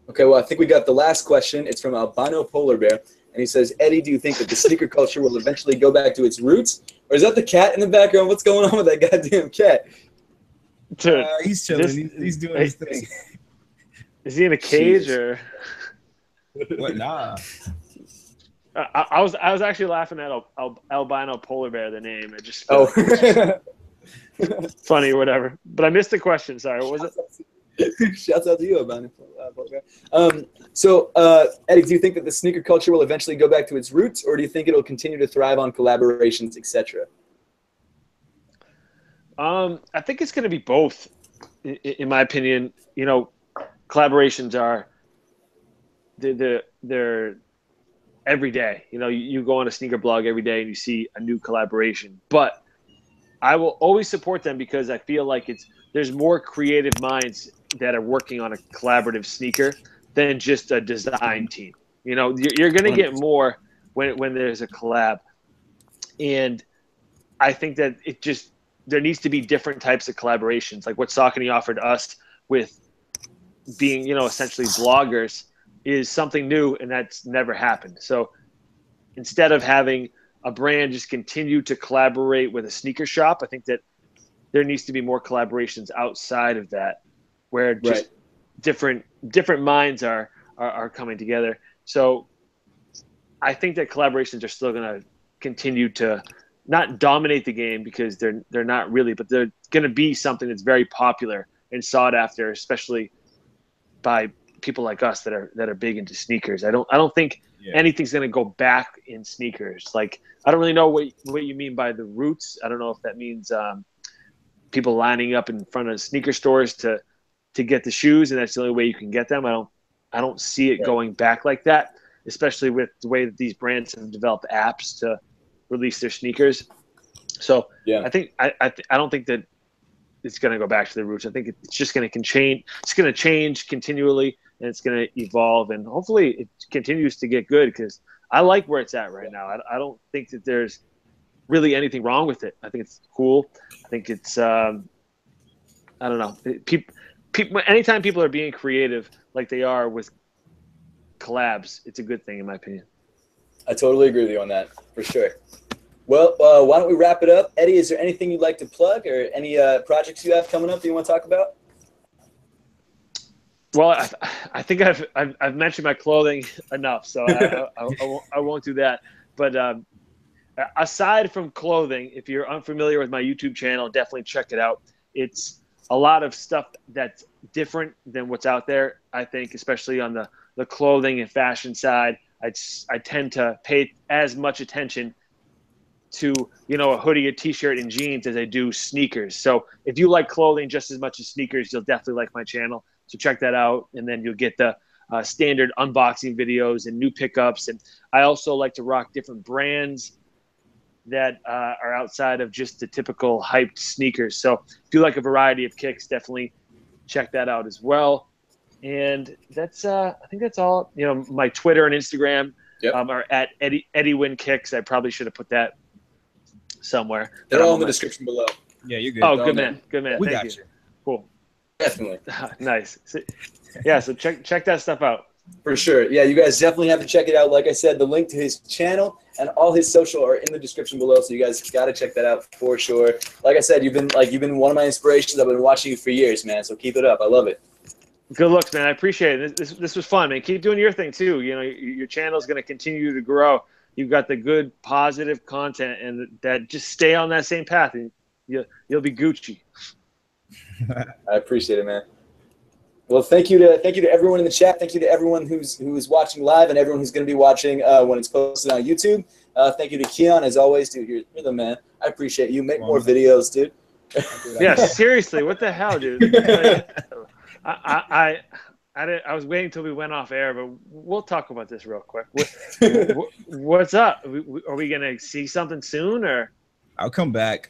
Okay, well, I think we got the last question. It's from Albino Polar Bear. And he says, Eddie, do you think that the sneaker culture will eventually go back to its roots? Or is that the cat in the background? What's going on with that goddamn cat? Dude, he's chilling. He's doing his thing. Is he in a cage or? What? Nah. I was actually laughing at Albino Polar Bear, the name. It just funny or whatever. But I missed the question. Sorry, what was it? Shouts out to you, Albino Polar Bear. So, Eddie, do you think that the sneaker culture will eventually go back to its roots, or do you think it'll continue to thrive on collaborations, etc.? I think it's going to be both, in my opinion. You know, collaborations are they're every day. You know, you go on a sneaker blog every day and you see a new collaboration. But I will always support them because I feel like there's more creative minds that are working on a collaborative sneaker than just a design team. You know, you're going to get more when there's a collab. And I think that there needs to be different types of collaborations, like what Saucony offered us with being, you know, essentially bloggers is something new, and that's never happened. So instead of having a brand just continue to collaborate with a sneaker shop, I think that there needs to be more collaborations outside of that, where just different minds are coming together. So I think that collaborations are still going to continue to not dominate the game, because they're not really, but they're going to be something that's very popular and sought after, especially by people like us that are big into sneakers. I don't think anything's going to go back in sneakers. Like, I don't really know what you mean by the roots. I don't know if that means people lining up in front of sneaker stores to get the shoes, and that's the only way you can get them. I don't see it going back like that, especially with the way that these brands have developed apps to release their sneakers. So I don't think that it's going to go back to the roots. I think it's just going to change. It's going to change continually, and it's going to evolve, and hopefully it continues to get good, because I like where it's at right now. I don't think that there's really anything wrong with it. I think it's cool. I think it's I don't know. People, anytime people are being creative like they are with collabs, it's a good thing, in my opinion. I totally agree with you on that, for sure. Well, why don't we wrap it up? Eddie, is there anything you'd like to plug, or any projects you have coming up that you want to talk about? Well, I think I've mentioned my clothing enough, so I won't do that. But aside from clothing, if you're unfamiliar with my YouTube channel, definitely check it out. It's a lot of stuff that's different than what's out there, I think, especially on the clothing and fashion side. I tend to pay as much attention to, you know, a hoodie, a t-shirt, and jeans as I do sneakers. So if you like clothing just as much as sneakers, you'll definitely like my channel. So check that out, and then you'll get the standard unboxing videos and new pickups. And I also like to rock different brands that are outside of just the typical hyped sneakers. So if you like a variety of kicks, definitely check that out as well. And that's I think that's all. You know, my Twitter and Instagram are at Eddie Win Kicks. I probably should have put that somewhere. They're all in the description below. Yeah, you're good. Oh, good man. Good man. We Thank got you. Cool. Definitely. Nice. Yeah, so check that stuff out. For sure. Yeah, you guys definitely have to check it out. Like I said, the link to his channel and all his social are in the description below, so you guys got to check that out for sure. Like I said, you've been one of my inspirations. I've been watching you for years, man, so keep it up. I love it. Good looks, man. I appreciate it. This was fun, man. Keep doing your thing too. You know, your channel is going to continue to grow. You've got the good, positive content, and that just stay on that same path, and you'll be Gucci. I appreciate it, man. Well, thank you to everyone in the chat. Thank you to everyone who's watching live, and everyone who's going to be watching when it's posted on YouTube. Thank you to Keon, as always, dude. You're the man. I appreciate you. Make more videos, dude. Yeah, seriously. What the hell, dude? I was waiting until we went off air, but we'll talk about this real quick. What's up? Are we gonna see something soon, or? I'll come back.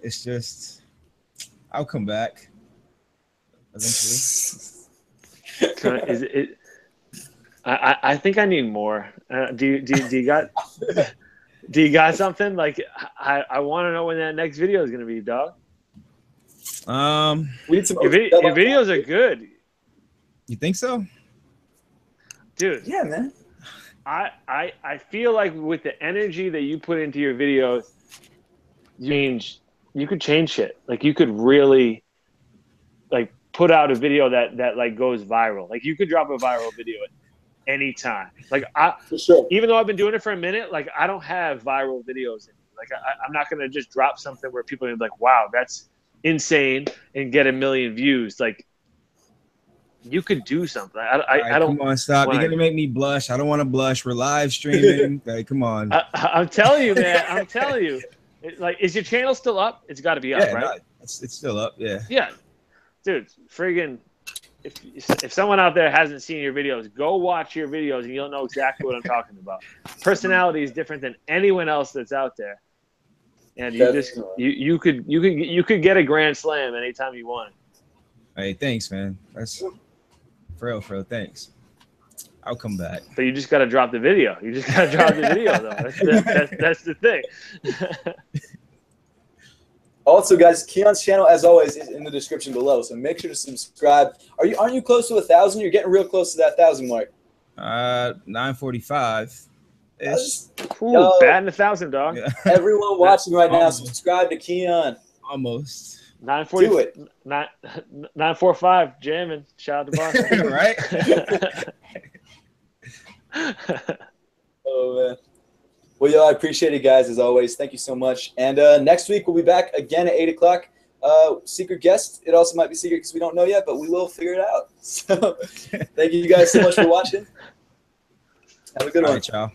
It's just, I'll come back eventually. I think I need more. Do you got? Do you got something? Like, I want to know when that next video is gonna be, dog. We need some your videos are good. You think so, dude? Yeah, man. I feel like with the energy that you put into your videos, you could change shit. Like, you could really like put out a video that like goes viral. Like, you could drop a viral video at any time. Like, for sure. Even though I've been doing it for a minute, like, I don't have viral videos in me. Like, I'm not gonna just drop something where people are like, wow, that's insane, and get 1 million views. Like, you could do something. I don't. Come on, stop. You're gonna make me blush. I don't want to blush. We're live streaming. Like, come on. I'm telling you, man. I'm telling you. Like, is your channel still up? It's got to be up, right? No, it's still up. Yeah. Yeah, dude. Friggin', if someone out there hasn't seen your videos, go watch your videos, and you'll know exactly what I'm talking about. Personality is different than anyone else that's out there, and you could get a grand slam anytime you want. Hey, thanks, man. That's for real. Thanks. I'll come back. But you just got to drop the video. You just got to drop the video, though. That's the thing. Also, guys, Keon's channel, as always, is in the description below. So make sure to subscribe. Aren't you close to 1,000? You're getting real close to that 1,000 mark. 945. Cool. Batting 1,000, dog. Yeah. Everyone watching right now, subscribe to Keon. Almost. 940. Do it. 945. Jamming. Shout out to Boston. Right? Oh, man. Well, yo, I appreciate it, guys, as always. Thank you so much. And next week, we'll be back again at 8 o'clock. Secret guest. It also might be secret because we don't know yet, but we will figure it out. So thank you guys so much for watching. Have a good one. All right, y'all.